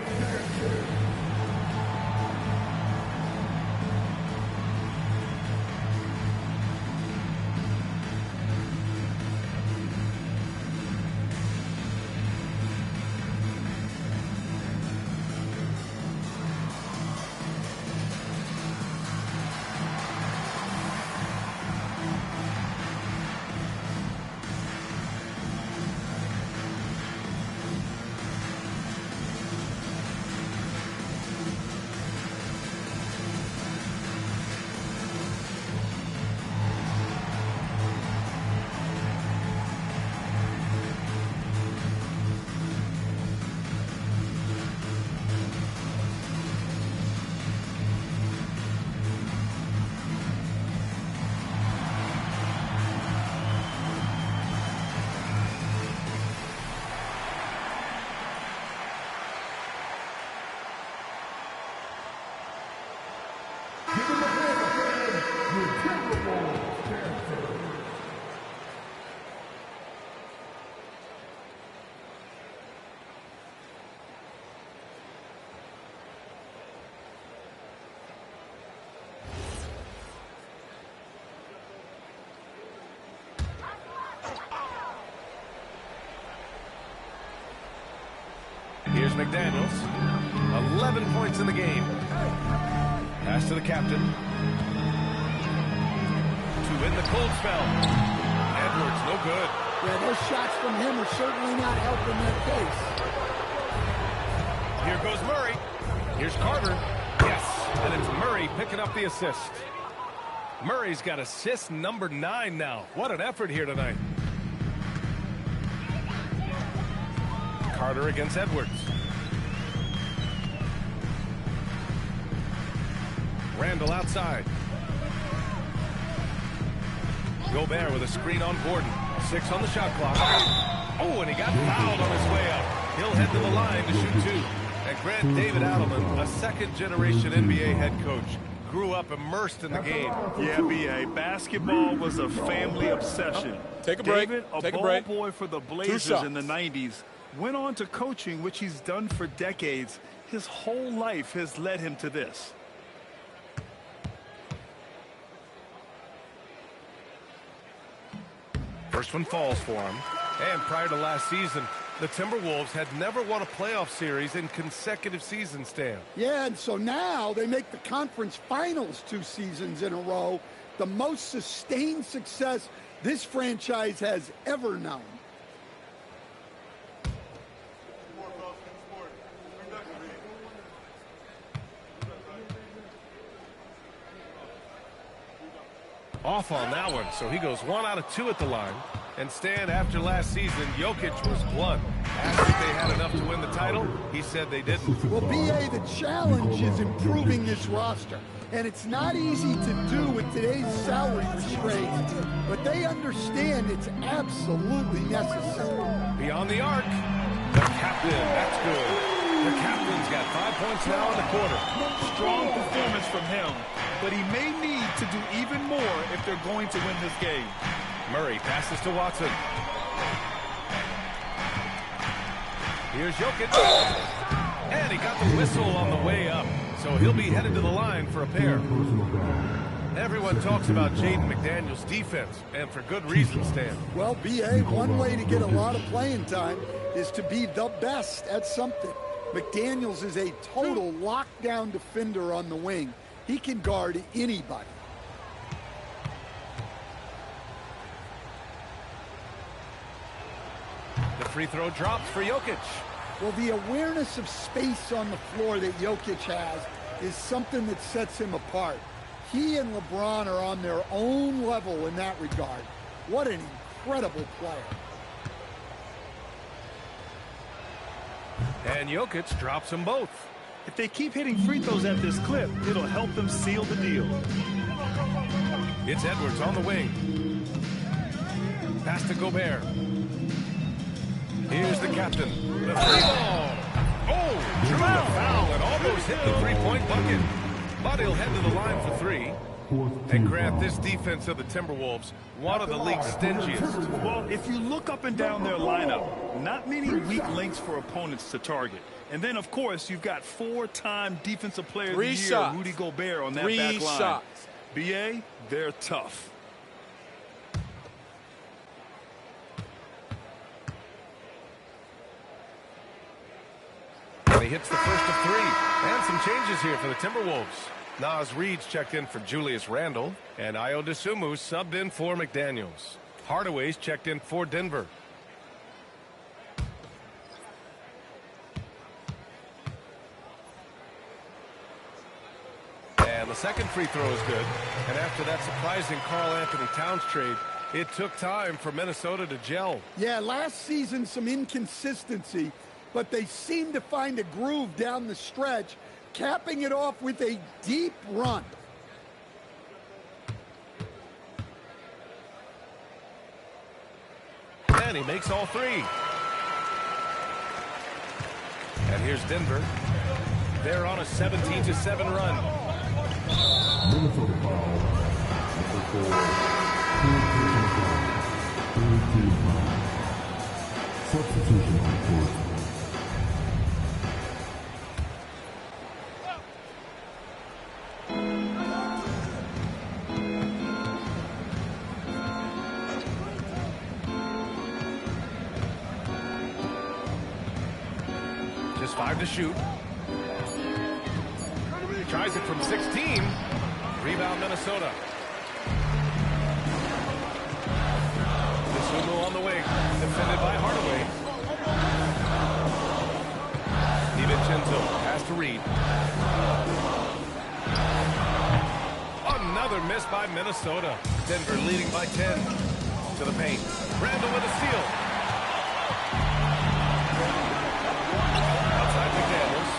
Here's McDaniels. 11 points in the game. Pass to the captain. To win the cold spell. Edwards, no good. Yeah, those shots from him are certainly not helping that case. Here goes Murray. Here's Carter. Yes, and it's Murray picking up the assist. Murray's got assist number 9 now. What an effort here tonight. Carter against Edwards. Randall outside. Gobert with a screen on Gordon. 6 on the shot clock. Oh, and he got fouled on his way up. He'll head to the line to shoot 2. And Grant, David Adelman, a second-generation NBA head coach, grew up immersed in the game. Yeah, B.A. Basketball was a family obsession. Take a break. David, a ball boy for the Blazers in the 90s, went on to coaching, which he's done for decades. His whole life has led him to this. First one falls for him. And prior to last season, the Timberwolves had never won a playoff series in consecutive seasons, Stan. Yeah, and so now they make the conference finals 2 seasons in a row. The most sustained success this franchise has ever known. off on that one, so he goes 1 out of 2 at the line. And Stan, after last season, Jokic was blunt. Asked if they had enough to win the title, he said they didn't. Well, B.A., the challenge is improving this roster. And it's not easy to do with today's salary restraints, but they understand it's absolutely necessary. Beyond the arc, the captain, that's good. The captain's got 5 points now in the quarter. Strong performance from him, but he may need to do even more if they're going to win this game. Murray passes to Watson. Here's Jokic. And he got the whistle on the way up, so he'll be headed to the line for a pair. Everyone talks about Jaden McDaniels' defense, and for good reason, Stan. Well, B.A., one way to get a lot of playing time is to be the best at something. McDaniels is a total lockdown defender on the wing. He can guard anybody. The free throw drops for Jokic. Well, the awareness of space on the floor that Jokic has is something that sets him apart. He and LeBron are on their own level in that regard. What an incredible player. And Jokic drops them both. If they keep hitting free throws at this clip, it'll help them seal the deal. It's Edwards on the wing. Pass to Gobert. Here's the captain. The free ball. Oh, drew the foul and almost hit the three-point bucket. But he'll head to the line for 3. And Grant, this defense of the Timberwolves, one of the league's stingiest. Well, if you look up and down their lineup, not many weak links for opponents to target. And then, of course, you've got 4-time Defensive Player of the Year, Rudy Gobert, on that back line. 3 shots. B.A., they're tough. And he hits the first of 3. And some changes here for the Timberwolves. Naz Reid's checked in for Julius Randle, and Ayo Dosunmu subbed in for McDaniels. Hardaway's checked in for Denver. And the second free throw is good. And after that surprising Karl-Anthony Towns trade, it took time for Minnesota to gel. Yeah, last season some inconsistency, but they seemed to find a groove down the stretch, capping it off with a deep run. And he makes all 3. And here's Denver. They're on a 17-7 run. Minnesota foul. Number 4. Substitution on court. Just 5 to shoot. Tries it from 16. Rebound Minnesota. Dosunmu on the wing. Defended by Hardaway. DiVincenzo. Pass to Reid. Another miss by Minnesota. Denver leading by 10. To the paint. Randle with a steal. Outside McDaniels.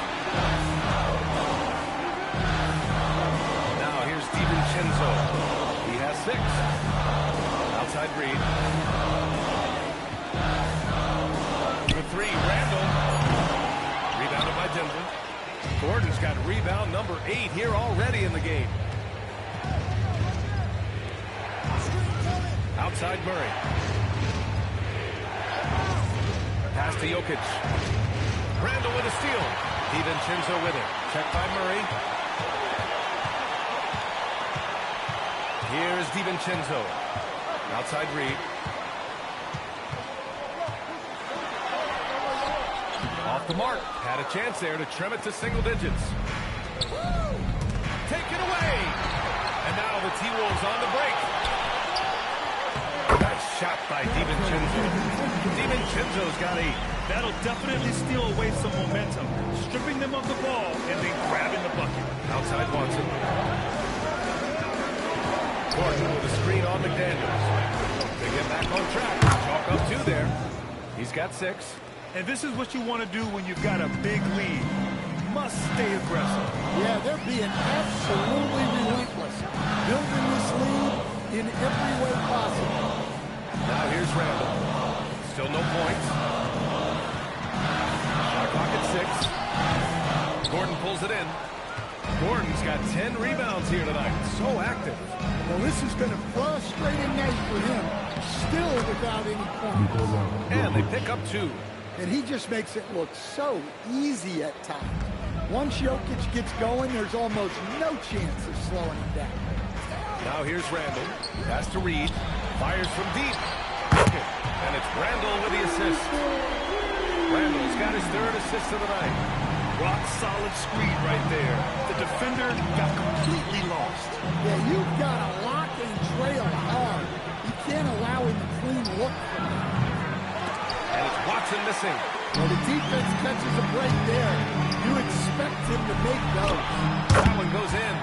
Now here's DiVincenzo. He has 6. Outside Reid. For 3, Randle. Rebounded by Denver. Gordon's got rebound number 8 here already in the game. Outside Murray. Pass to Jokic. Randle with a steal. DiVincenzo with it. Checked by Murray. Here's DiVincenzo. Outside Reid. Off the mark. Had a chance there to trim it to single digits. Taken away. And now the T-Wolves on the break. Nice shot by DiVincenzo. DiVincenzo's got 8. That'll definitely steal away some momentum, stripping them of the ball and then grabbing the bucket. Outside Watson. Gordon with a screen on McDaniels. They get back on track. Chalk up 2 there. He's got 6. And this is what you want to do when you've got a big lead. Must stay aggressive. Yeah, they're being absolutely relentless. Building this lead in every way possible. Now here's Randall. Still no points. Shot clock at 6. Gordon pulls it in. Gordon's got 10 rebounds here tonight. So active. Well, this has been a frustrating night for him. Still without any points. And they pick up 2. And he just makes it look so easy at times. Once Jokic gets going, there's almost no chance of slowing him down. Now here's Randall. Pass to Reed. Fires from deep. And it's Randall with the assist. Randall's got his 3rd assist of the night. Rock solid screen right there. The defender got completely lost. Yeah, you've got to lock and trail hard. You can't allow him to clean look from that. And it's Watson missing. Well, the defense catches a break there. You expect him to make those. That one goes in.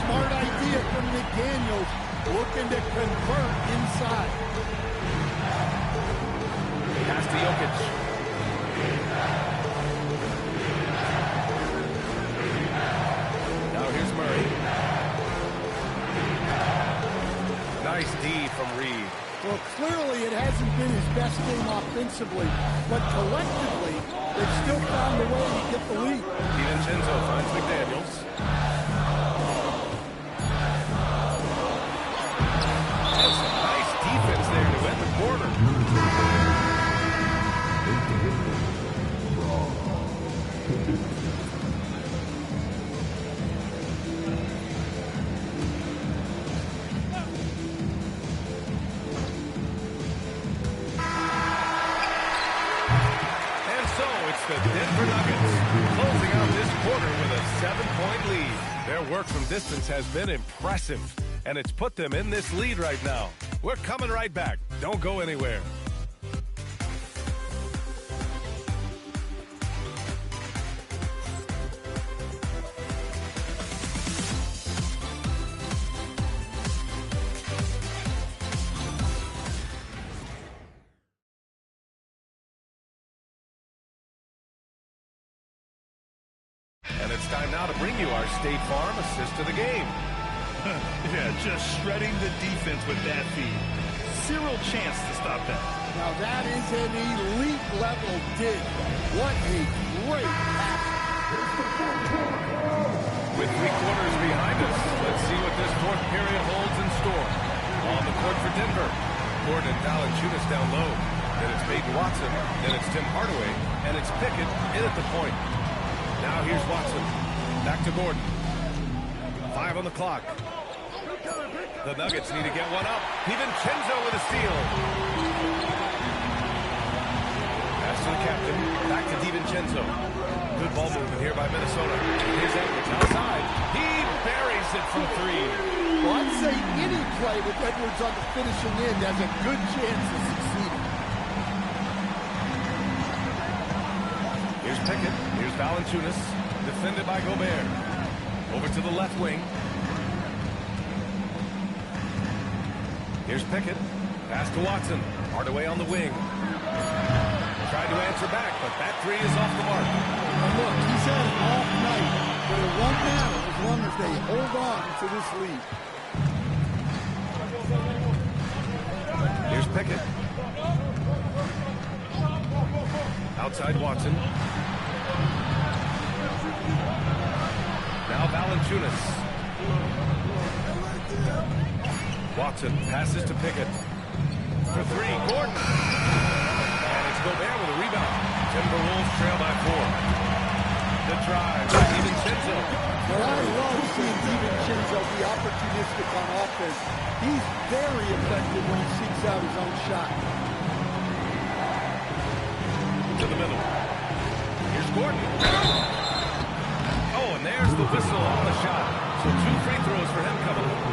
Smart idea from McDaniels, looking to convert inside. Pass to Jokic. Now here's Murray. Nice D from Reed. Well, clearly it hasn't been his best game offensively, but collectively, they've still found a way to get the lead. DiVincenzo finds McDaniels. And some nice defense there to end the quarter. The Denver Nuggets closing out this quarter with a 7-point lead. Their work from distance has been impressive, and it's put them in this lead right now. We're coming right back. Don't go anywhere. And it's time now to bring you our State Farm assist of the game. Yeah, just shredding the defense with that feed. Zero chance to stop that. Now that is an elite level dig. What a great pass. With 3 quarters behind us, let's see what this 4th period holds in store. On the court for Denver, Gordon and Valanciunas down low. Then it's Peyton Watson, then it's Tim Hardaway, and it's Pickett in at the point. Now here's Watson. Back to Gordon. 5 on the clock. The Nuggets need to get one up. DiVincenzo with a steal. Pass to the captain. Back to DiVincenzo. Good ball movement here by Minnesota. Here's Edwards outside. He buries it from 3. Well, I'd say any play with Edwards on the finishing end has a good chance of succeeding. Here's Pickett. Here's Valanciunas. Defended by Gobert. Over to the left wing. Here's Pickett. Pass to Watson. Hardaway on the wing. Tried to answer back, but that 3 is off the mark. And look, he's had an off night, but it won't matter as long as they hold on to this lead. Here's Pickett. Outside Watson. Now Valanciunas. Watson passes to Pickett. For 3, Gordon. And it's Gobert with a rebound. Timberwolves trail by 4. The drive by DiVincenzo. Well, I love seeing DiVincenzo be opportunistic on offense. He's very effective when he seeks out his own shot. To the middle. Here's Gordon. Oh, and there's the whistle on the shot. So 2 free throws for him coming up.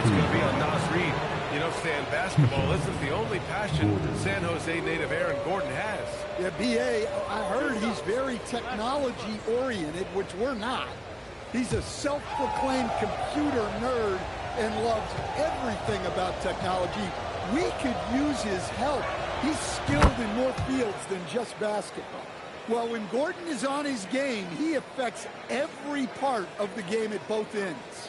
It's going to be on Nas Reed. You know, Stan, basketball isn't the only passion San Jose native Aaron Gordon has. Yeah, B.A., I heard he's very technology-oriented, which we're not. He's a self-proclaimed computer nerd and loves everything about technology. We could use his help. He's skilled in more fields than just basketball. Well, when Gordon is on his game, he affects every part of the game at both ends.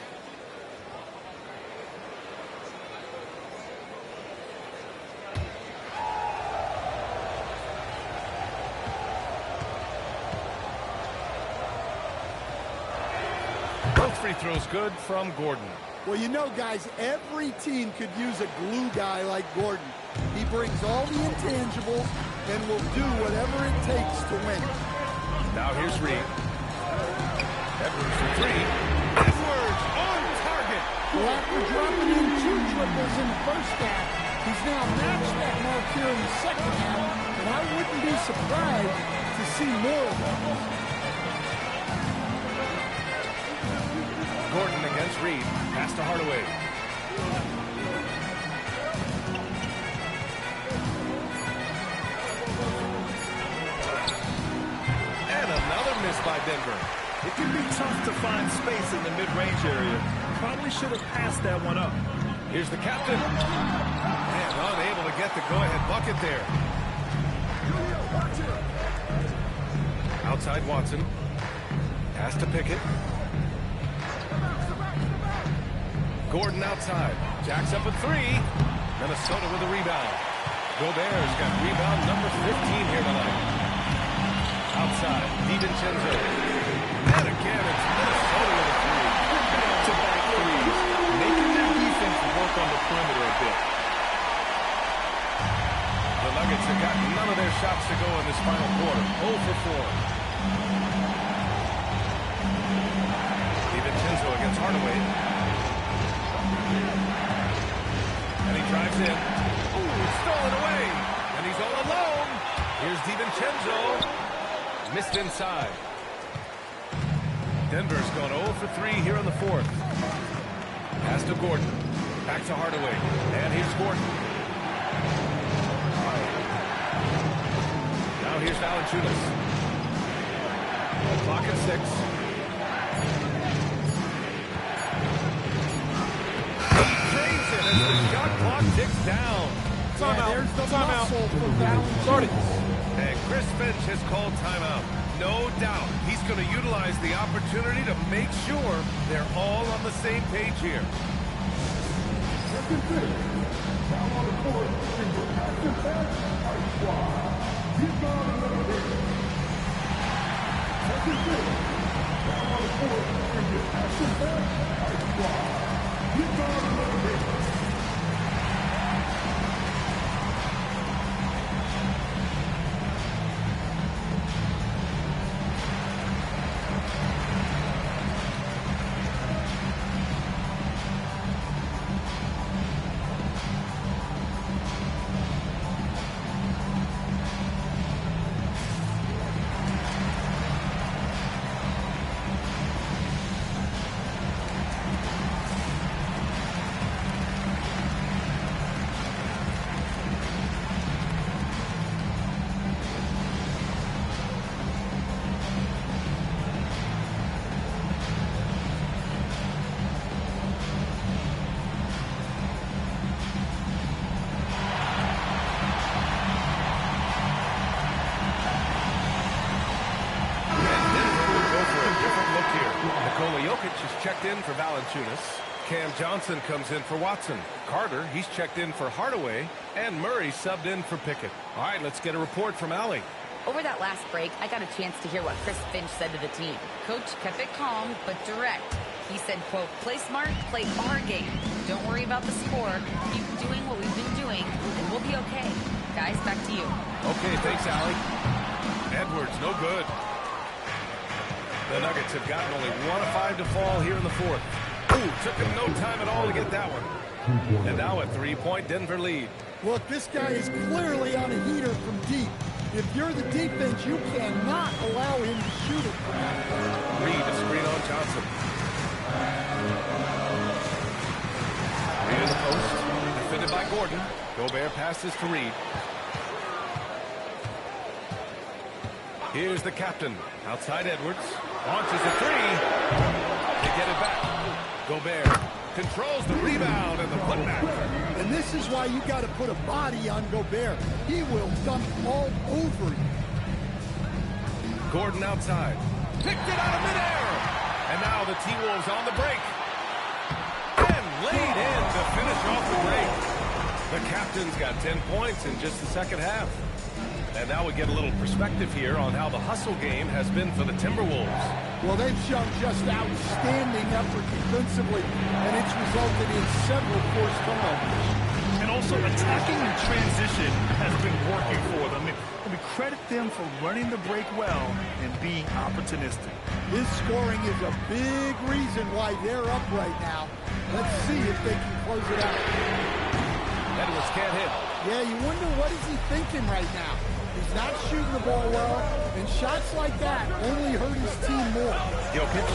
Both free throws good from Gordon. Well, you know, guys, every team could use a glue guy like Gordon. He brings all the intangibles and will do whatever it takes to win. Now here's Reed. Edwards for three. Edwards on target. Well, after dropping in 2 triples in the first half, he's now matched that mark here in the second half, and I wouldn't be surprised to see more of them. Gordon against Reed. Pass to Hardaway. And another miss by Denver. It can be tough to find space in the mid-range area. Probably should have passed that one up. Here's the captain. And unable to get the go-ahead bucket there. Outside Watson. Pass to Pickett. Gordon outside. Jacks up a three. Minnesota with a rebound. Gobert's got rebound number 15 here tonight. Outside. DiVincenzo. And again, it's Minnesota with a three. Back-to-back threes. Making their defense work on the perimeter a bit. The Nuggets have got none of their shots to go in this final quarter. 0 for 4. DiVincenzo against Hardaway. And he drives in. Ooh, stolen away. And he's all alone. Here's DiVincenzo. Missed inside. Denver's gone 0 for 3 here in the fourth. Pass to Gordon. Back to Hardaway. And here's Gordon. Now here's Valanciunas. Clock at 6. As the shot clock ticks down. There's the muscle for Valanciunas. And Chris Finch has called timeout. No doubt he's going to utilize the opportunity to make sure they're all on the same page here. Second thing, down on the court in the Action Pack Ice Squad. He's on another hit. Second thing, down on the court in the Action Pack Ice Squad. He's on another hit. Checked in for Valanciunas. Cam Johnson comes in for Watson. Carter, he's checked in for Hardaway. And Murray subbed in for Pickett. All right, let's get a report from Allie. Over that last break, I got a chance to hear what Chris Finch said to the team. Coach kept it calm, but direct. He said, quote, play smart, play our game. Don't worry about the score. Keep doing what we've been doing, and we'll be okay. Guys, back to you. Okay, thanks, Allie. Edwards, no good. The Nuggets have gotten only 1 of 5 to fall here in the fourth. Ooh, took him no time at all to get that one. And now a 3-point Denver lead. Look, this guy is clearly on a heater from deep. If you're the defense, you cannot allow him to shoot it from that. Reed, a screen on Johnson. Reed in the post. Defended by Gordon. Gobert passes to Reed. Here's the captain. Outside Edwards. Launches a three. They get it back. Gobert. controls the rebound and the putback. And this is why you got to put a body on Gobert. He will dump all over you. Gordon outside. Picked it out of midair. And now the T-Wolves on the break. And laid in to finish off the break. The captain's got 10 points in just the second half. And now we get a little perspective here on how the hustle game has been for the Timberwolves. Well, they've shown just outstanding effort defensively, and it's resulted in several forced turnovers. And also attacking in transition has been working for them. And we credit them for running the break well and being opportunistic. His scoring is a big reason why they're up right now. Let's see if they can close it out. Edwards can't hit. Yeah, you wonder what is he thinking right now. He's not shooting the ball well, and shots like that only hurt his team more. Jokic.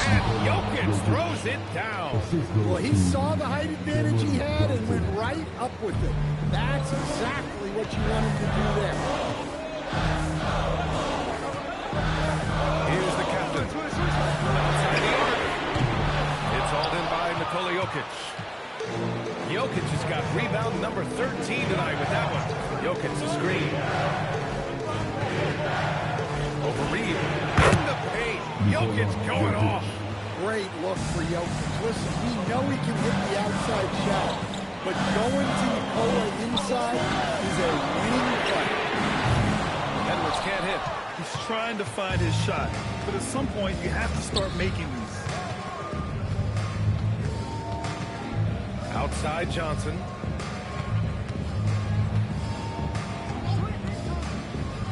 And Jokic throws it down. Well, he saw the height advantage he had and went right up with it. That's exactly what you want him to do there. Here's the captain. Outside the arc. It's hauled in by Nikola Jokic. Jokic has got rebound number 13 tonight with that one. Jokic the screen. Over Reed. In the paint. Jokic going off. Great look for Jokic. Listen, we know he can hit the outside shot, but going to Nikola inside is a winning play. Edwards can't hit. He's trying to find his shot, but at some point you have to start making these. Outside Johnson.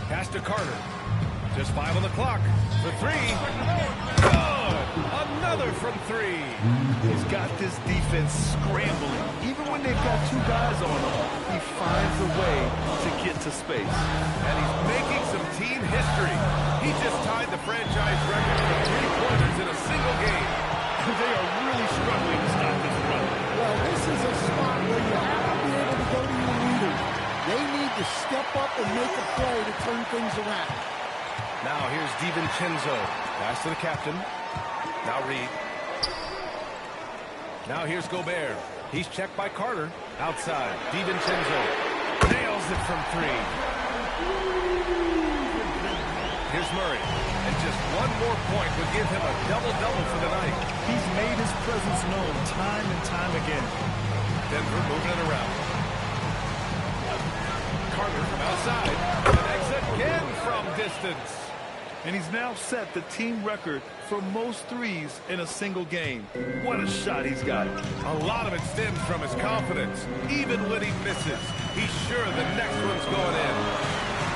Pass to Carter. Just 5 on the clock. For 3. Good! Another from 3. He's got this defense scrambling. Even when they've got 2 guys on him, he finds a way to get to space. And he's making some team history. He just tied the franchise record for 3-pointers in a single game. They are really struggling to stop this run. Well, this is a spot where you have to be able to go to your leaders. They need to step up and make a play to turn things around. Now here's DiVincenzo. Pass to the captain. Now Reed. Now here's Gobert. He's checked by Carter. Outside. DiVincenzo. Nails it from 3. Here's Murray. And just one more point would give him a double-double for the night. He's made his presence known time and time again. Denver moving it around. Carter from outside. Connects again from distance. And he's now set the team record for most threes in a single game. What a shot he's got. A lot of it stems from his confidence. Even when he misses, he's sure the next one's going in.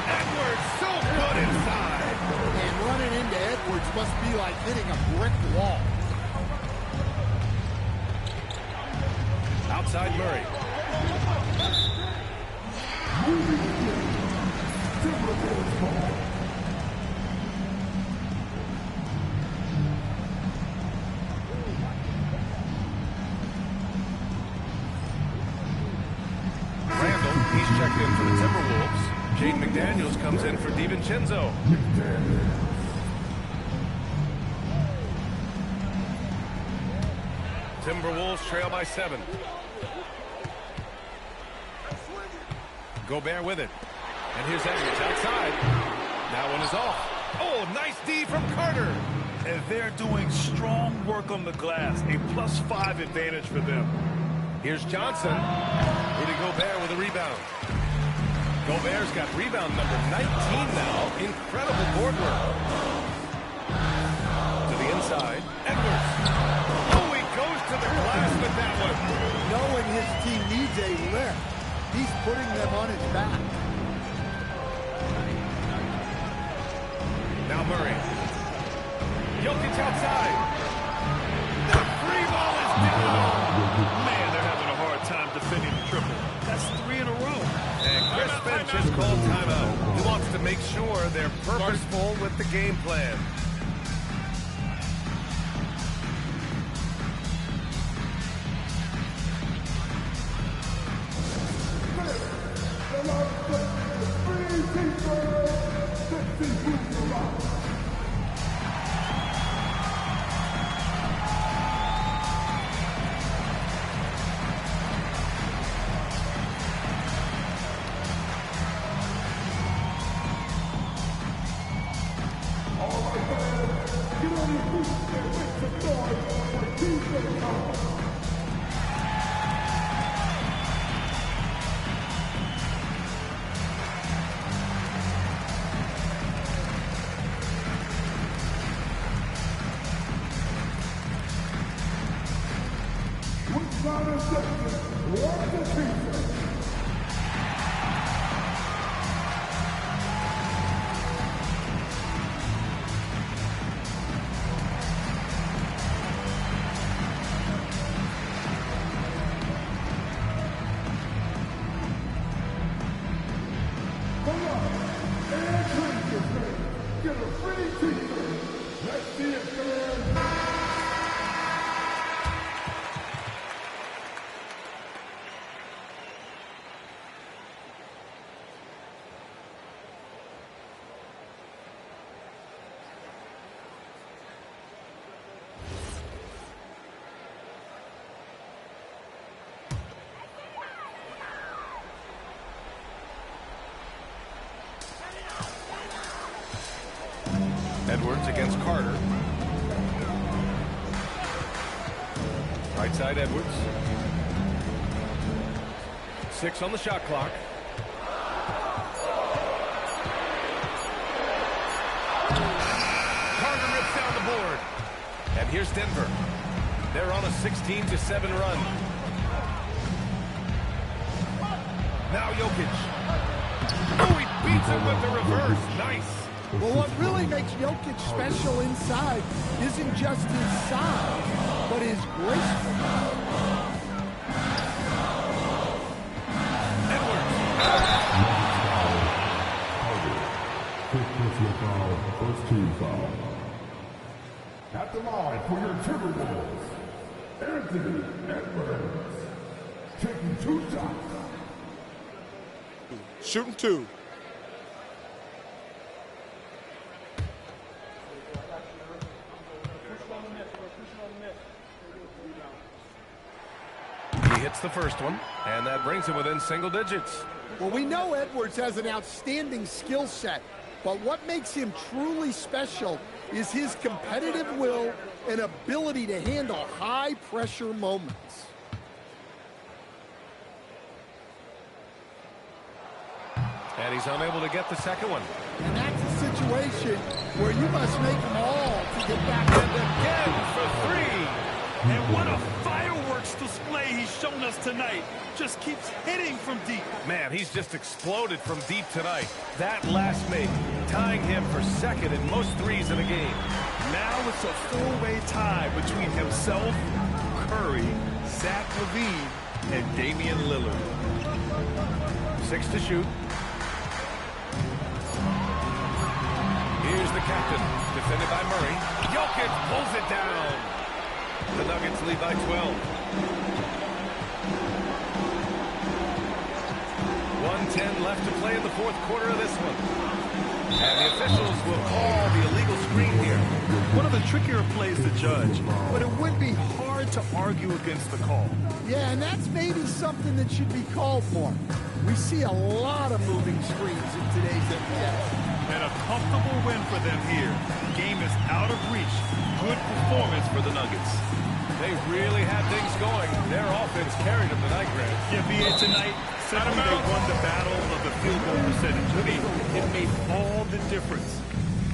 Edwards so good inside. And running into Edwards must be like hitting a brick wall. Outside Murray. Randall, he's checked in for the Timberwolves. Jaden McDaniels comes in for DiVincenzo. Timberwolves trail by 7. Gobert with it. And here's Edwards outside. That one is off. Oh, nice D from Carter. And they're doing strong work on the glass. A +5 advantage for them. Here's Johnson. Rudy Gobert with a rebound. Gobert's got rebound number 19 now. Incredible board work. To the inside. Edwards. Oh, he goes to the glass with that one. Knowing his team needs a lift, he's putting them on his back. Now Murray. Jokic outside. The free ball is down. Man, they're having a hard time defending the triple. That's 3 in a row. And Chris Finch has called timeout. He wants to make sure they're purposeful with the game plan. Edwards against Carter. Right side Edwards. 6 on the shot clock. Carter rips down the board. And here's Denver. They're on a 16-7 run. Now Jokic. Oh, he beats him with the reverse. Nice. Well, what really makes Jokic special inside isn't just his size, but his gracefulness. Edwards. Quick personal foul, first team foul. At the line for your Timberwolves, Anthony Edwards. Taking 2 shots. Shooting 2. He hits the first one, and that brings him within single digits. Well, we know Edwards has an outstanding skill set, but what makes him truly special is his competitive will and ability to handle high-pressure moments. And he's unable to get the second one. And that's a situation where you must make them all to get back. And again for 3. And what a fireworks display he's shown us tonight. Just keeps hitting from deep. Man, he's just exploded from deep tonight. That last make, tying him for second in most threes in a game. Now it's a 4-way tie between himself, Curry, Zach LaVine, and Damian Lillard. 6 to shoot. Here's the captain, defended by Murray. Jokic pulls it down. The Nuggets lead by 12. 1:10 left to play in the fourth quarter of this one. And the officials will call the illegal screen here. One of the trickier plays to judge, but it would be hard to argue against the call. Yeah, and that's maybe something that should be called more. We see a lot of moving screens in today's NBA. And a comfortable win for them here. Game is out of reach. Good performance for the Nuggets. They really had things going. Their offense carried them tonight, Grant. Yeah, BA tonight, simply they won the battle of the field goal percentage. I mean, it made all the difference.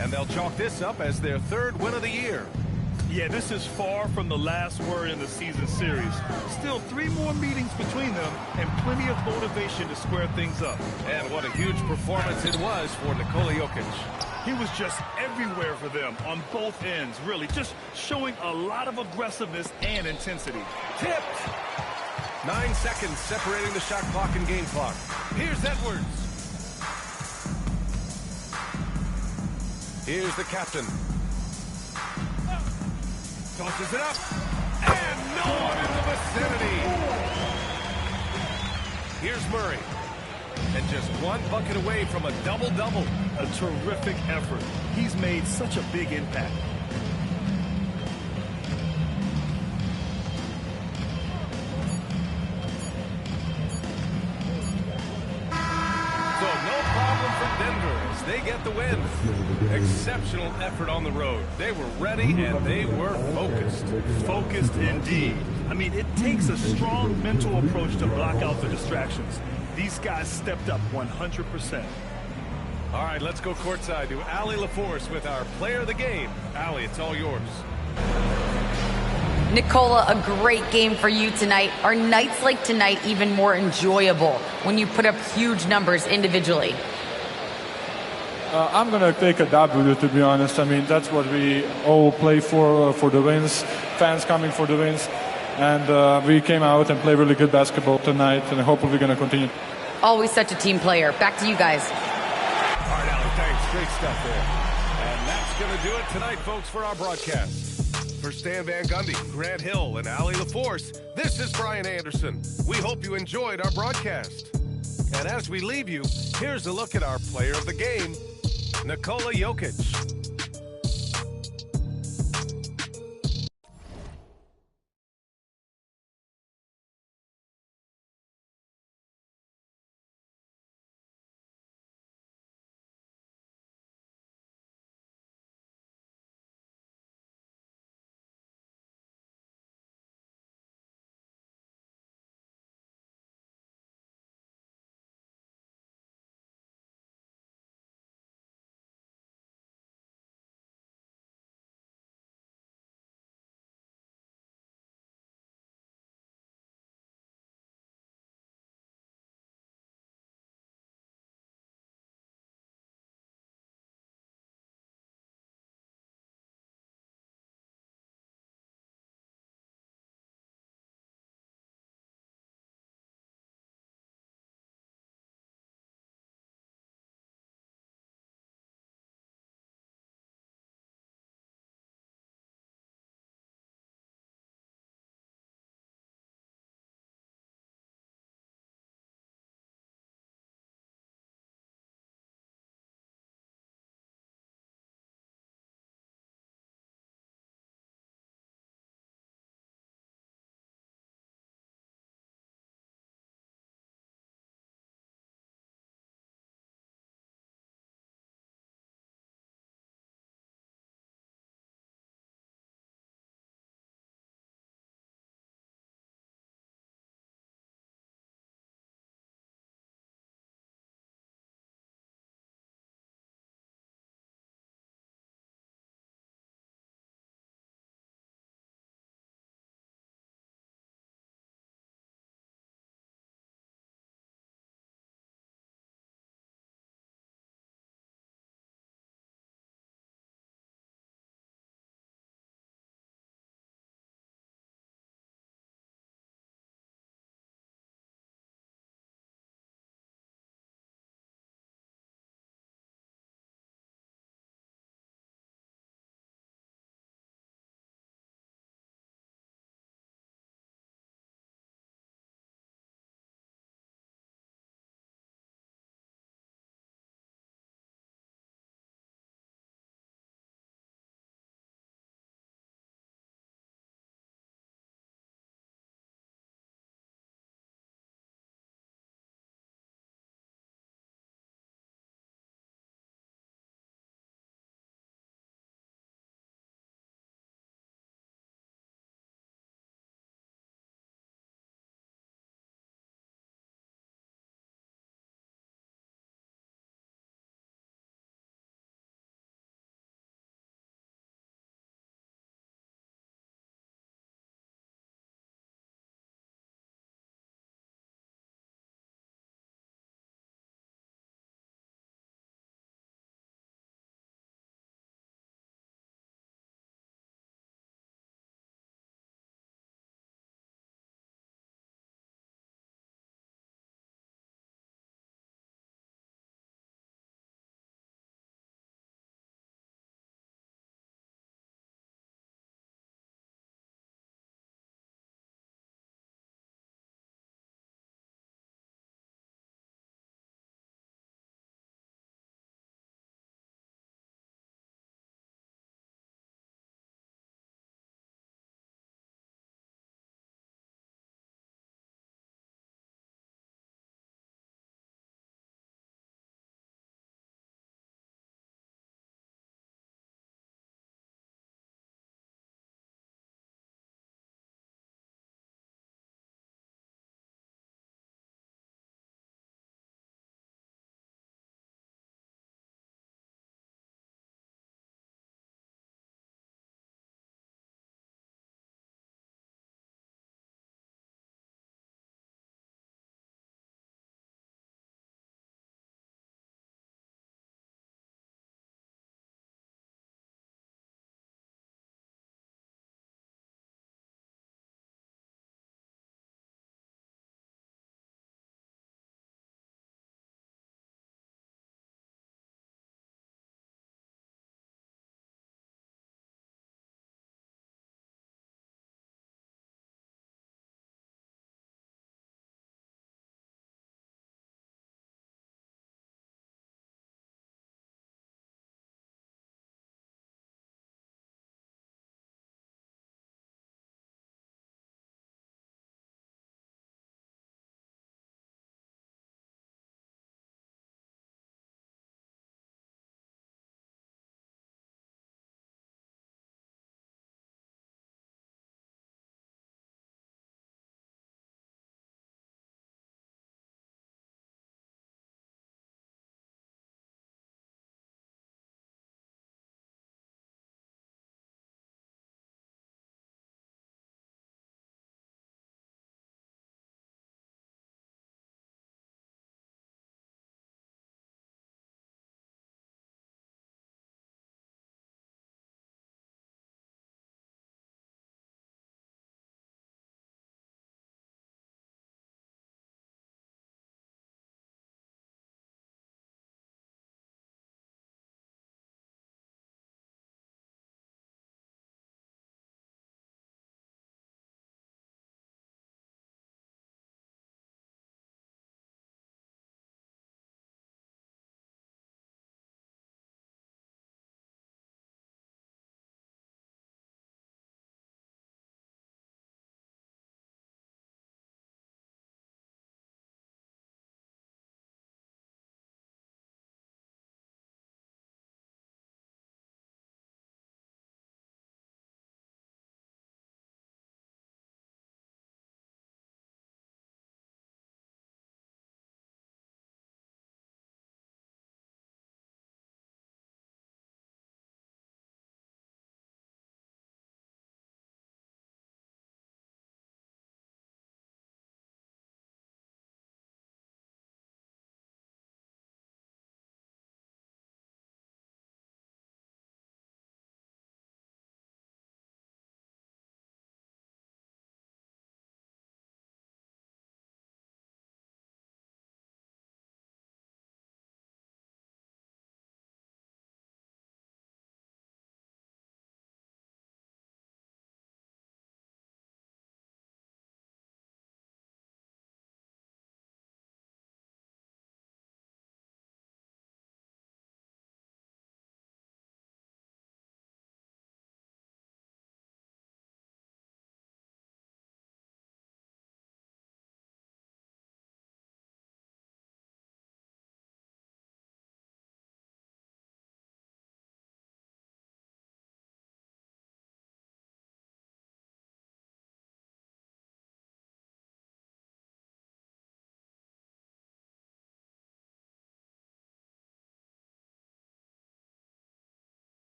And they'll chalk this up as their 3rd win of the year. Yeah, this is far from the last word in the season series. Still 3 more meetings between them and plenty of motivation to square things up. And what a huge performance it was for Nikola Jokic. He was just everywhere for them on both ends, really, just showing a lot of aggressiveness and intensity. Tipped! 9 seconds separating the shot clock and game clock. Here's Edwards. Here's the captain. Tosses it up. And no one in the vicinity. Here's Murray. And just 1 bucket away from a double-double. A terrific effort. He's made such a big impact. So no problem for Denver as they get the win. Exceptional effort on the road. They were ready and they were focused. Focused indeed. I mean, it takes a strong mental approach to block out the distractions. These guys stepped up 100%. All right, let's go courtside to Allie LaForce with our player of the game. Allie, it's all yours. Nikola, a great game for you tonight. Are nights like tonight even more enjoyable when you put up huge numbers individually? I'm going to take a W, to be honest. I mean, that's what we all play for the wins. Fans coming for the wins. And we came out and played really good basketball tonight, and hopefully we're going to continue. Always such a team player. Back to you guys. All right, Allie, thanks. Great stuff there. And that's going to do it tonight, folks, for our broadcast. For Stan Van Gundy, Grant Hill, and Allie LaForce, this is Brian Anderson. We hope you enjoyed our broadcast. And as we leave you, here's a look at our player of the game, Nikola Jokic.